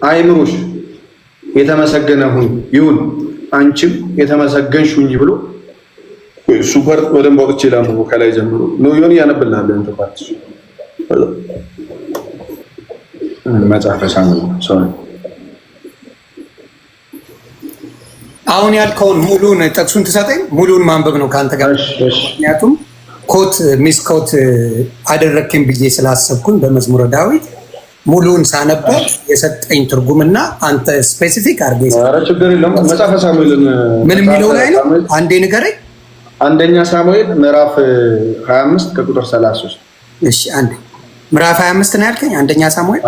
አይምሮሽ የተመሰገነ ይሁን አንቺም የተመሰገንሽ ሁኚ ብሎ ሱፐር ወደም ወጥቼ ላምቦ ከላይ ጀምሮ ነው ዮኒ ያነብልሃል። እንት ፓርት መጽሐፈ ሳሙኤል አሁን ያልከውን ሙሉን ጥቅሱን ትሰጠኝ። ሙሉን ማንበብ ነው ከአንተ ጋር። ምክንያቱም ሚስ ኮት አደረግክኝ ብዬ ስላሰብኩኝ በመዝሙረ ዳዊት ሙሉን ሳነበው የሰጠኝ ትርጉምና አንተ ስፔሲፊክ አድርገህ ችግር የለውም። መጽሐፈ ሳሙኤልን ምን የሚለው ላይ ነው? አንዴ ንገረኝ። አንደኛ ሳሙኤል ምዕራፍ 25 ከቁጥር 33። እሺ አንዴ ምዕራፍ 25 ነው ያልከኝ? አንደኛ ሳሙኤል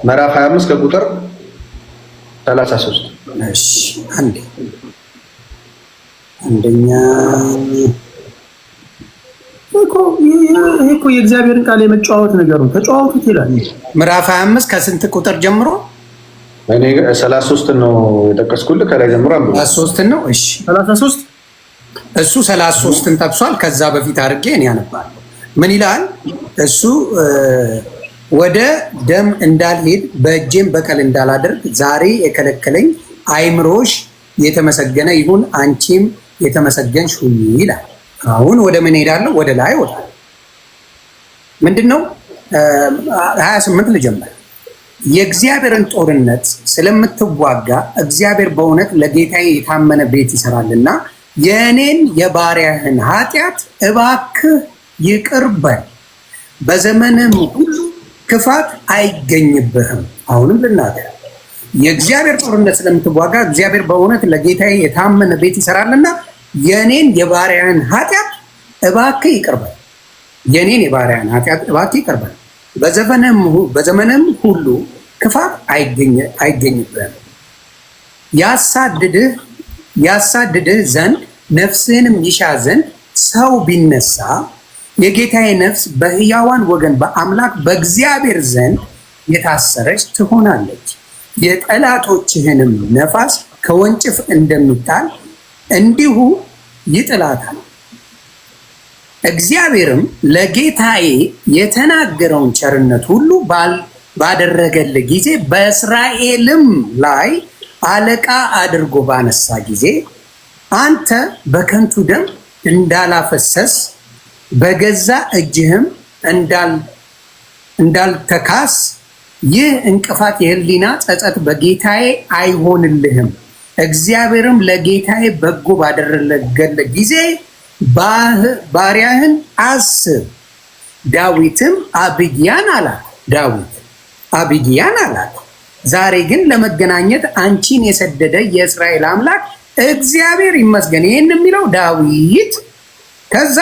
ምዕራፍ 25 ከቁጥር 33። እሺ አንዴ አንደኛ እኮ የእግዚአብሔርን ቃል የመጫወት ነገር ነው። ተጫወቱት ይላል። ምዕራፍ 25 ከስንት ቁጥር ጀምሮ? እኔ 33 ነው የጠቀስኩልህ። ከላይ ጀምሮ አንብብ። 33 ነው። እሺ 33 እሱ 33ን ጠቅሷል። ከዛ በፊት አድርጌ እኔ አነባለሁ። ምን ይላል እሱ? ወደ ደም እንዳልሄድ በእጄም በቀል እንዳላደርግ ዛሬ የከለከለኝ አይምሮሽ የተመሰገነ ይሁን አንቺም የተመሰገንሽ ሁኚ ይላል። አሁን ወደ ምን ሄዳለሁ? ወደ ላይ ወጣለሁ። ምንድነው 28 ልጀምር። የእግዚአብሔርን ጦርነት ስለምትዋጋ እግዚአብሔር በእውነት ለጌታዬ የታመነ ቤት ይሰራልና የእኔን የባሪያህን ኃጢአት እባክህ ይቅር በል፣ በዘመንም ሁሉ ክፋት አይገኝብህም። አሁንም ልናገር፣ የእግዚአብሔር ጦርነት ስለምትዋጋ እግዚአብሔር በእውነት ለጌታዬ የታመነ ቤት ይሰራልና የኔን የባሪያን ኃጢአት እባክህ ይቅር በል፣ የኔን የባሪያን ኃጢአት እባክህ ይቅር በል፣ በዘመንም ሁሉ ክፋት አይገኝብህም። ያሳድድህ ዘንድ ነፍስህንም ይሻ ዘንድ ሰው ቢነሳ የጌታዬ ነፍስ በሕያዋን ወገን በአምላክ በእግዚአብሔር ዘንድ የታሰረች ትሆናለች። የጠላቶችህንም ነፋስ ከወንጭፍ እንደሚጣል እንዲሁ ይጥላታል። እግዚአብሔርም ለጌታዬ የተናገረውን ቸርነት ሁሉ ባደረገልህ ጊዜ በእስራኤልም ላይ አለቃ አድርጎ ባነሳ ጊዜ አንተ በከንቱ ደም እንዳላፈሰስ በገዛ እጅህም እንዳልተካስ ይህ እንቅፋት የህሊና ጸጸት በጌታዬ አይሆንልህም። እግዚአብሔርም ለጌታዬ በጎ ባደረገለት ጊዜ ባሪያህን አስብ። ዳዊትም አቢግያን አላት፣ ዛሬ ግን ለመገናኘት አንቺን የሰደደ የእስራኤል አምላክ እግዚአብሔር ይመስገን። ይህን የሚለው ዳዊት ከዛ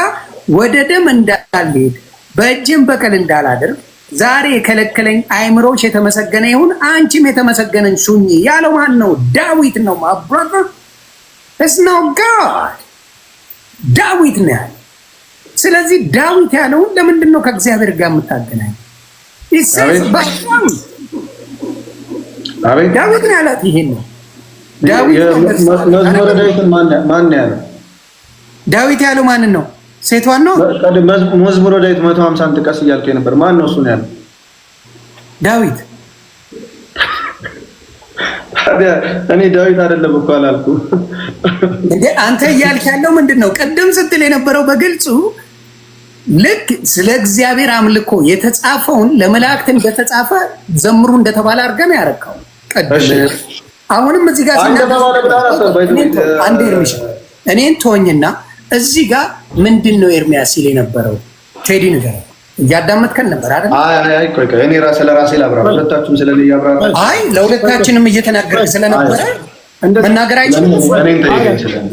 ወደ ደም እንዳልሄድ በእጅም በቀል እንዳላደርግ ዛሬ የከለከለኝ አይምሮች የተመሰገነ ይሁን፣ አንቺም የተመሰገነን ሹኝ ያለው ማን ነው? ዳዊት ነው። ማብራራ ነው ጋድ ዳዊት ነው ያለው። ስለዚህ ዳዊት ያለውን ለምንድን ነው ከእግዚአብሔር ጋር የምታገናኝ? ዳዊት ነው ያላት። ይሄን ነው ዳዊት ያለው ማንን ነው? ሴቷን ነው። መዝሙረ ዳዊት 150 ጥቀስ እያልከኝ ነበር። ማን ነው እሱን ያለው? ዳዊት። እኔ ዳዊት አይደለም እኮ አላልኩም እንዴ። አንተ እያልክ ያለው ምንድን ነው? ቀደም ስትል የነበረው በግልጹ ልክ ስለ እግዚአብሔር አምልኮ የተጻፈውን ለመላእክት እንደተጻፈ ዘምሩ እንደተባለ አድርገን ያረካው ቀደም። አሁንም እዚህ ጋር እኔን ተወኝና እዚህ ጋር ምንድን ነው ኤርሚያስ ሲል የነበረው? ቴዲ ነገር እያዳመጥከን ነበር አይደል? አይ ቆይ እኔ ራሴ ለራሴ ላብራ፣ ሁለታችሁም ስለኔ ያብራራ። አይ ለሁለታችንም እየተናገርክ ስለነበረ መናገር አይችልም።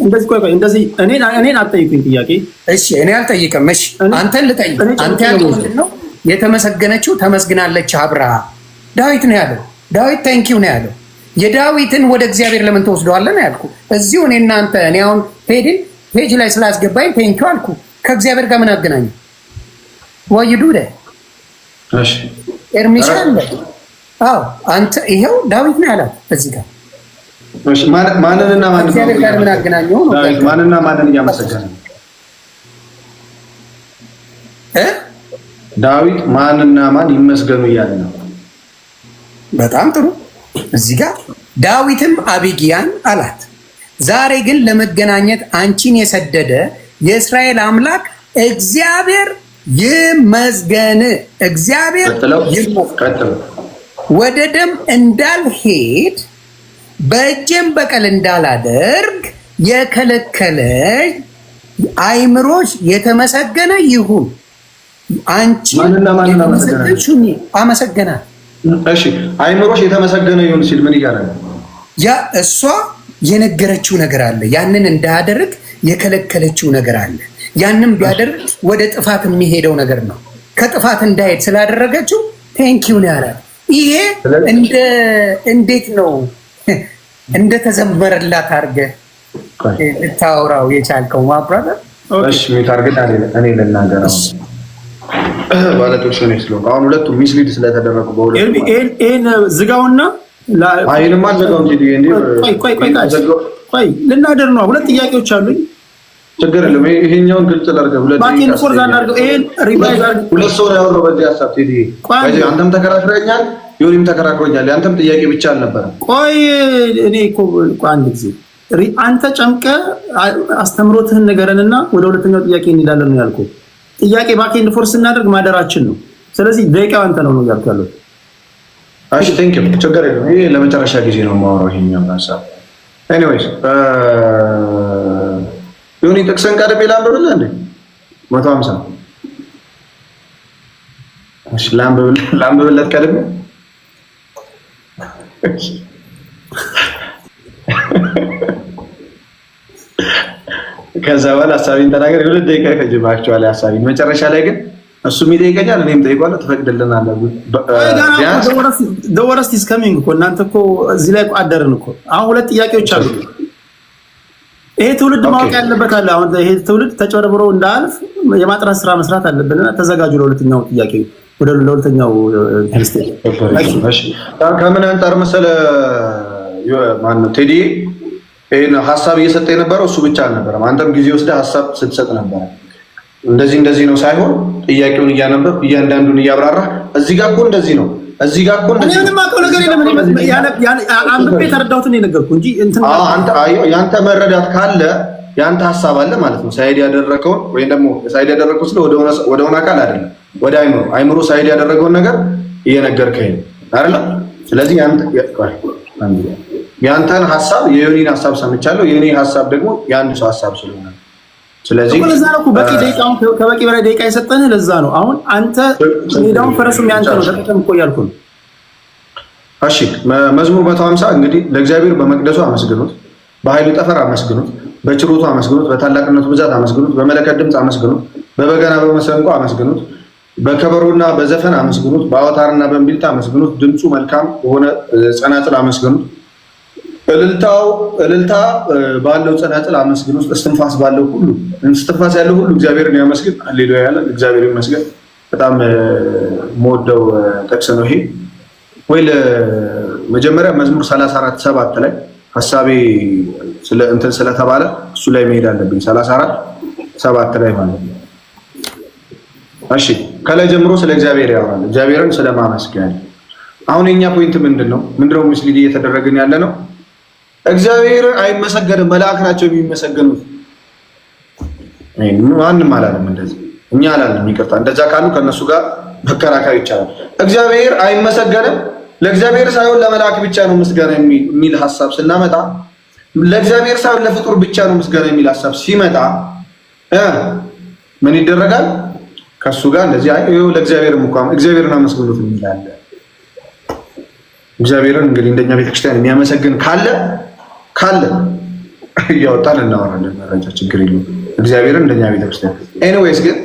እንደዚህ ቆይ እንደዚህ እኔን አትጠይቁኝ ጥያቄ። እሺ እኔ አልጠይቅም። እሺ አንተን ልጠይቅ። አንተ ያልከው ምንድን ነው? የተመሰገነችው ተመስግናለች አብራ። ዳዊት ነው ያለው። ዳዊት ታንኪው ነው ያለው። የዳዊትን ወደ እግዚአብሔር ለምን ተወስደዋለን ያልኩ እዚሁ እኔ እናንተ እኔ አሁን ቴዲን ፔጅ ላይ ስላስገባኝ ቴንኪው አልኩ። ከእግዚአብሔር ጋር ምን አገናኘ? ወይዱ ደ እሺ ኤርሚሻ አለ። አዎ አንተ ይሄው ዳዊት ነው ያላት እዚህ ጋር። እሺ ማንንና ማንን እግዚአብሔር ጋር ምን አገናኘው ነው? ዳዊት ማንንና ማንን እያመሰገነ ነው? ዳዊት ማንና ማን ይመስገኑ እያለ ነው። በጣም ጥሩ። እዚህ ጋር ዳዊትም አቢግያን አላት፣ ዛሬ ግን ለመገናኘት አንቺን የሰደደ የእስራኤል አምላክ እግዚአብሔር ይመስገን። እግዚአብሔር ይመስገን። ወደ ደም እንዳልሄድ በእጄም በቀል እንዳላደርግ የከለከለኝ አይምሮሽ የተመሰገነ ይሁን። አንቺ አመሰገናል። እሺ አይምሮሽ የተመሰገነ ይሁን ሲል ምን እያለ ነው? ያ እሷ የነገረችው ነገር አለ። ያንን እንዳያደርግ የከለከለችው ነገር አለ። ያንን ቢያደርግ ወደ ጥፋት የሚሄደው ነገር ነው። ከጥፋት እንዳይሄድ ስላደረገችው ቴንኪው ነው ያላት። ይሄ እንዴት ነው እንደተዘመረላት አድርገህ ልታወራው የቻልከው? ማብራራ እሺ ሚታርገት እኔ ልናገረው ባለቶች ነው ስለሆነ አሁን ሁለቱ ሚስሊድ ስለተደረጉ በሁለቱ ይሄን ዝጋውና አይልማ ዘጋው እንጂ ቆይ ልናደር ነው። ሁለት ጥያቄዎች አሉኝ። ችግር የለም። ይሄኛውን ግልጽ ላድርገው። ሁለት ሰው ያወራው በዚህ ሀሳብ ቴዲ አንተም ተከራክረኛል፣ ዮኒም ተከራክሮኛል። ያንተም ጥያቄ ብቻ አልነበረም። ቆይ እኔ እኮ አንድ ጊዜ አንተ ጨምቀ አስተምሮትህን ንገረንና ወደ ሁለተኛው ጥያቄ እንሄዳለን ነው ያልኩህ። ጥያቄ ባኬንድ ፎርስ እናደርግ ማደራችን ነው። ስለዚህ ደቂቃው አንተ ነው ያልኩህ ያለው። እሺ ቴንክ ዩ። ችግር የለም። ይሄ ለመጨረሻ ጊዜ ነው የማወራው ይሄኛው ሀሳብ። ኤኒዌይስ ዮኒ ጥቅስን ቀድሜ ላንብብልህ እንዴ? 150 እሺ ላንብብለት ቀድሜ። ከዛ በኋላ ሀሳቢን ተናገር። የሁለት ደቂቃ ይፈጅባቸዋል ሀሳቢን። መጨረሻ ላይ ግን እሱም ይጠይቀኛል፣ እኔም ጠይቋለሁ። ትፈቅድልናለህ? the worst is coming እኮ እናንተ እኮ እዚህ ላይ አደርን እኮ። አሁን ሁለት ጥያቄዎች አሉ። ይሄ ትውልድ ማወቅ ያለበት አለ። አሁን ይሄ ትውልድ ተጨበርብሮ እንዳልፍ የማጥራት ስራ መስራት አለብንና ተዘጋጁ ለሁለተኛው ጥያቄ። ወደ ለሁለተኛው ክርስቲያን ከምን አንጻር መሰለ ማነው ቴዲ ይሄን ሐሳብ እየሰጠ የነበረው እሱ ብቻ አልነበረም። አንተም ጊዜ ወስደህ ሐሳብ ስትሰጥ ነበር። እንደዚህ ነው ሳይሆን ጥያቄውን እያነበብክ እያንዳንዱን እያብራራህ እዚህ ጋር እኮ እንደዚህ ነው እዚህ ጋር እኮ እንደዚህ ነው ማቀው ነገር የለም። አንብቤ ተረዳሁት ነው የነገርኩህ እንጂ እንትን ያንተ መረዳት ካለ ያንተ ሐሳብ አለ ማለት ነው። ሳይድ ያደረከው ወይ ደግሞ ሳይድ ያደረከው ስለ ወደ ሆነ አካል አይደለም፣ ወደ አይምሮ ሳይድ ያደረገውን ነገር እየነገርከኝ አይደል? ስለዚህ ያንተን ሐሳብ የዮኒን ሐሳብ ሰምቻለሁ። የኔ ሐሳብ ደግሞ የአንድ ሰው ሐሳብ ስለሆነ ስለዚህ ለዛ ነው በቂ ደቂቃውን ከበቂ በላይ ደቂቃ የሰጠንህ ለዛ ነው። አሁን አንተ ሜዳውን ፈረሱም ያንተ ነው ተጠቅም እኮ ያልኩ ነው። እሺ መዝሙር 150 እንግዲህ ለእግዚአብሔር በመቅደሱ አመስግኑት፣ በኃይሉ ጠፈር አመስግኑት፣ በችሮቱ አመስግኑት፣ በታላቅነቱ ብዛት አመስግኑት፣ በመለከት ድምፅ አመስግኑት፣ በበገና በመሰንቆ አመስግኑት፣ በከበሮና በዘፈን አመስግኑት፣ በአውታርና በእምቢልታ አመስግኑት፣ ድምፁ መልካም በሆነ ጸናጽል አመስግኑት፣ እልልታ ባለው ጸናጽል አመስግኑት፣ እስትንፋስ ባለው ሁሉ እስትንፋስ ያለው ሁሉ እግዚአብሔርን ያመስግን። ሃሌሉያ ያለ እግዚአብሔር ይመስገን። በጣም የምወደው ጥቅስ ነው ይሄ። ወይ ለመጀመሪያ መዝሙር 34:7 ላይ ሐሳቤ ስለተባለ እሱ ላይ መሄድ አለብኝ። 34:7 ላይ ማለት ነው። እሺ ከላይ ጀምሮ ስለ እግዚአብሔር ያወራል፣ እግዚአብሔርን ስለማመስገን። አሁን የኛ ፖይንት ምንድነው ሚስሊድ እየተደረገን ያለ ነው። እግዚአብሔር አይመሰገንም፣ መልአክ ናቸው የሚመሰገኑት። ማንም አላለም እንደዚህ፣ እኛ አላለም። ይቅርታ እንደዛ ካሉ ከነሱ ጋር መከራከር ይቻላል። እግዚአብሔር አይመሰገንም፣ ለእግዚአብሔር ሳይሆን ለመልአክ ብቻ ነው ምስጋና የሚል ሐሳብ ስናመጣ፣ ለእግዚአብሔር ሳይሆን ለፍጡር ብቻ ነው ምስጋና የሚል ሐሳብ ሲመጣ ምን ይደረጋል? ከሱ ጋር እንደዚህ አይው ለእግዚአብሔር እንኳን እግዚአብሔርን አመስግኑት የሚላለ እግዚአብሔርን እንግዲህ እንደኛ ቤተክርስቲያን የሚያመሰግን ካለ እያወጣን እናወራለን። መረጃ ችግር የለውም። እግዚአብሔርን እንደኛ ቤተክርስቲያን ኤኒዌይስ ግን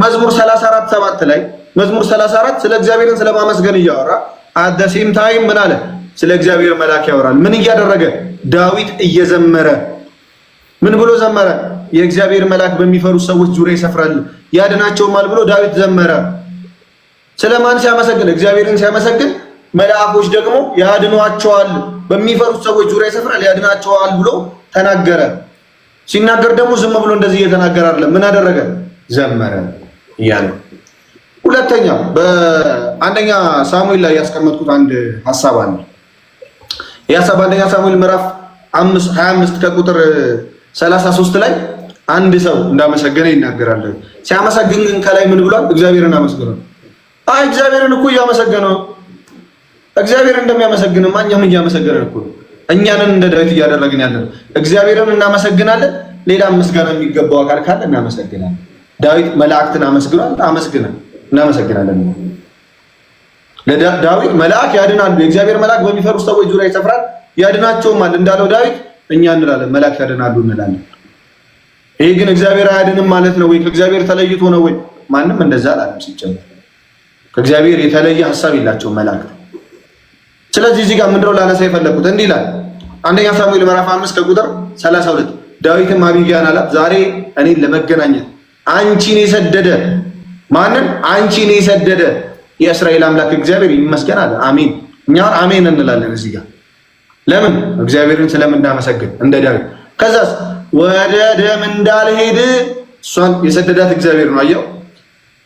መዝሙር 34:7 ላይ መዝሙር 34 ስለ እግዚአብሔርን ስለማመስገን እያወራ አት ዘ ሴም ታይም ምን አለ? ስለ እግዚአብሔር መልአክ ያወራል። ምን እያደረገ? ዳዊት እየዘመረ ምን ብሎ ዘመረ? የእግዚአብሔር መልአክ በሚፈሩ ሰዎች ዙሪያ ይሰፍራል ያድናቸውማል ብሎ ዳዊት ዘመረ። ስለማን ሲያመሰግን? እግዚአብሔርን ሲያመሰግን መልአኮች ደግሞ ያድኗቸዋል፣ በሚፈሩት ሰዎች ዙሪያ ይሰፍራል ያድናቸዋል ብሎ ተናገረ። ሲናገር ደግሞ ዝም ብሎ እንደዚህ እየተናገረ አይደለም። ምን አደረገ? ዘመረ እያለ። ሁለተኛ በአንደኛ ሳሙኤል ላይ ያስቀመጥኩት አንድ ሐሳብ አለ። የሐሳብ አንደኛ ሳሙኤል ምዕራፍ 25 ከቁጥር 33 ላይ አንድ ሰው እንዳመሰገነ ይናገራል። ሲያመሰግን ግን ከላይ ምን ብሏል? እግዚአብሔርን አመስግነው። እግዚአብሔርን እኮ እያመሰገነው እግዚአብሔር እንደሚያመሰግን ማንኛውም እያመሰገነን እኮ እኛንን እንደ ዳዊት እያደረግን ያለን እግዚአብሔርን እናመሰግናለን። ሌላ ምስጋና የሚገባው አካል ካለ እናመሰግናለን። ዳዊት መላእክትን አመስግኗል። እናመሰግናለን። ለዳዊት መልአክ ያድናሉ፣ የእግዚአብሔር መልአክ በሚፈሩ ሰዎች ዙሪያ ይሰፍራል ያድናቸውማል እንዳለው ዳዊት እኛ እንላለን መልአክ ያድናሉ እንላለን። ይሄ ግን እግዚአብሔር አያድንም ማለት ነው ወይ? ከእግዚአብሔር ተለይቶ ነው ወይ? ማንም እንደዛ አላለም። ሲጨመር ከእግዚአብሔር የተለየ ሐሳብ የላቸውም መላእክት። ስለዚህ እዚህ ጋር ምንድነው ላነሳ የፈለኩት እንዲህ ይላል አንደኛ ሳሙኤል ምዕራፍ 5 ከቁጥር 32 ዳዊትም አቢግያን አላት፣ ዛሬ እኔን ለመገናኘት አንቺን የሰደደ ማንን? አንቺን የሰደደ የእስራኤል አምላክ እግዚአብሔር ይመስገን አለ። አሜን። እኛ አሜን እንላለን እዚህ ጋር ለምን? እግዚአብሔርን ስለምናመሰግን እንደ ዳዊት። ከዛስ ወደ ደም እንዳልሄድ እሷን የሰደዳት እግዚአብሔር ነው። አየው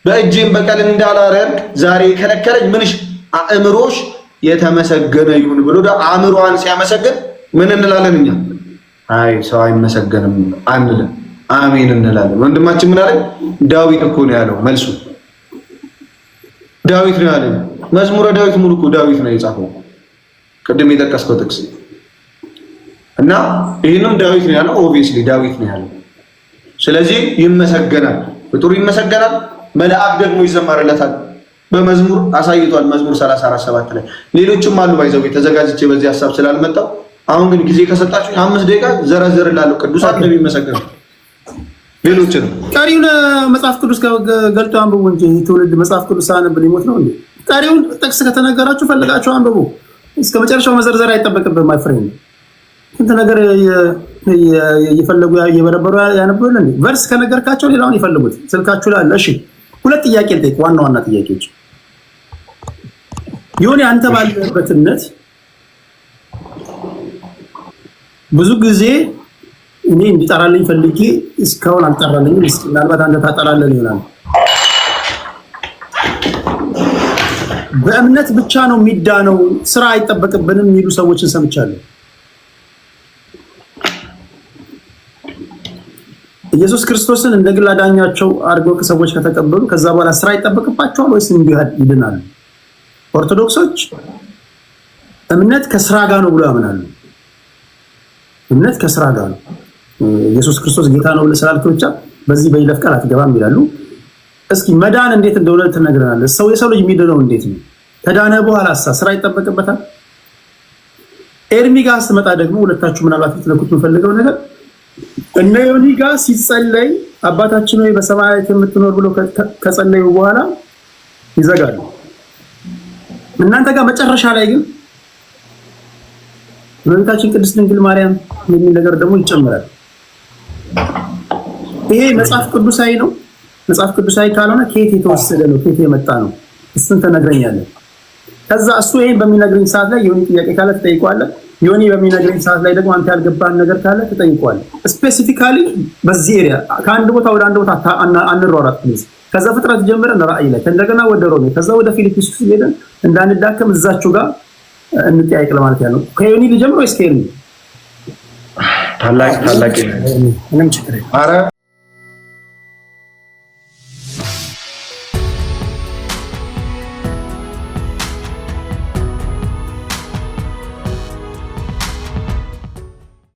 በእጄም በቀል እንዳላረግ ዛሬ የከለከለኝ ምንሽ አእምሮሽ የተመሰገነ ይሁን ብሎ አእምሮዋን ሲያመሰግን ምን እንላለን እኛ? አይ ሰው አይመሰገንም አንልም፣ አሜን እንላለን። ወንድማችን ምን አለ? ዳዊት እኮ ነው ያለው። መልሱ ዳዊት ነው ያለው። መዝሙረ ዳዊት ሙሉ እኮ ዳዊት ነው የጻፈው፣ ቅድም የጠቀስከው ጥቅስ እና ይሄንም ዳዊት ነው ያለው። ኦብቪየስሊ ዳዊት ነው ያለው። ስለዚህ ይመሰገናል፣ ፍጡር ይመሰገናል፣ መልአክ ደግሞ ይዘመርለታል። በመዝሙር አሳይቷል። መዝሙር 34:7 ላይ ሌሎችም አሉ። ባይዘው ተዘጋጅቼ በዚህ ሐሳብ ስላልመጣው አሁን ግን ጊዜ ከሰጣችሁ 5 ደቂቃ ዘረዘርላለሁ። ቅዱሳን እንደሚመሰገኑ ሌሎችን ቀሪውን መጽሐፍ ቅዱስ ገልጦ አንብቡ እንጂ ትውልድ መጽሐፍ ቅዱስ ሳነብ ሊሞት ነው እንዴ? ቀሪውን ጥቅስ ከተነገራችሁ ፈልጋችሁ አንብቡ። እስከ መጨረሻው መዘርዘር አይጠበቅብም። ማይ ፍሬንድ እንት ነገር እየፈለጉ እየበረበሩ ያነብቡልን እንዴ? ቨርስ ከነገርካቸው ሌላውን ይፈልጉት ስልካችሁ ላይ አለ። እሺ ሁለት ጥያቄ ልጠይቅ፣ ዋና ጥያቄዎች። ዮኒ አንተ ባለበት እምነት ብዙ ጊዜ እኔ እንዲጠራልኝ ፈልጌ እስካሁን አልጠራልኝም። ምናልባት አንተ ታጠራለህ ይሆናል። በእምነት ብቻ ነው የሚዳነው ስራ አይጠበቅብንም የሚሉ ሰዎችን ሰምቻለሁ። ኢየሱስ ክርስቶስን እንደ ግል አዳኛቸው አድርገው ከሰዎች ከተቀበሉ ከዛ በኋላ ስራ ይጠበቅባቸዋል ወይስ እንዲሁ ይድናሉ? ኦርቶዶክሶች እምነት ከስራ ጋር ነው ብሎ ያምናሉ። እምነት ከስራ ጋር ነው። ኢየሱስ ክርስቶስ ጌታ ነው ብለህ ስላልክ ብቻ በዚህ በይለፍ ቃል አትገባም ይላሉ። እስኪ መዳን እንዴት እንደሆነ ትነግረናለህ? የሰው ልጅ የሚድነው እንዴት ነው? ከዳነ በኋላ ስራ ይጠበቅበታል? ኤርሚ ጋር ስትመጣ ደግሞ ሁለታችሁ ምናልባት ልትነኩት የምፈልገው ነገር እነ ዮኒ ጋር ሲጸለይ አባታችን ሆይ በሰማያት የምትኖር ብሎ ከጸለዩ በኋላ ይዘጋሉ። እናንተ ጋር መጨረሻ ላይ ግን እመቤታችን ቅድስት ድንግል ማርያም የሚል ነገር ደግሞ ይጨምራል። ይሄ መጽሐፍ ቅዱሳዊ ነው? መጽሐፍ ቅዱሳዊ ካልሆነ ከየት የተወሰደ ነው? ከየት የመጣ ነው? እሱን ተነግረኛለህ። ከዛ እሱ ይሄን በሚነግረኝ ሰዓት ላይ ዮኒ ጥያቄ ካለ ትጠይቀዋለህ። ዮኒ በሚነግረኝ ሰዓት ላይ ደግሞ አንተ ያልገባህን ነገር ካለ ትጠይቀዋለህ። ስፔሲፊካሊ በዚህ ኤሪያ ከአንድ ቦታ ወደ አንድ ቦታ አንሯሯጥ ፕሊዝ። ከዛ ፍጥረት ጀምረን ራእይ ላይ እንደገና ወደ ሮሜ ከዛ ወደ ፊልጵስዩስ ሄደን እንዳንዳከም እዛችሁ ጋር እንጠያየቅ ለማለት ያለው። ከዮኒ ልጀምር ወይስ ከኤርሚ? ታላቅ ምንም ችግር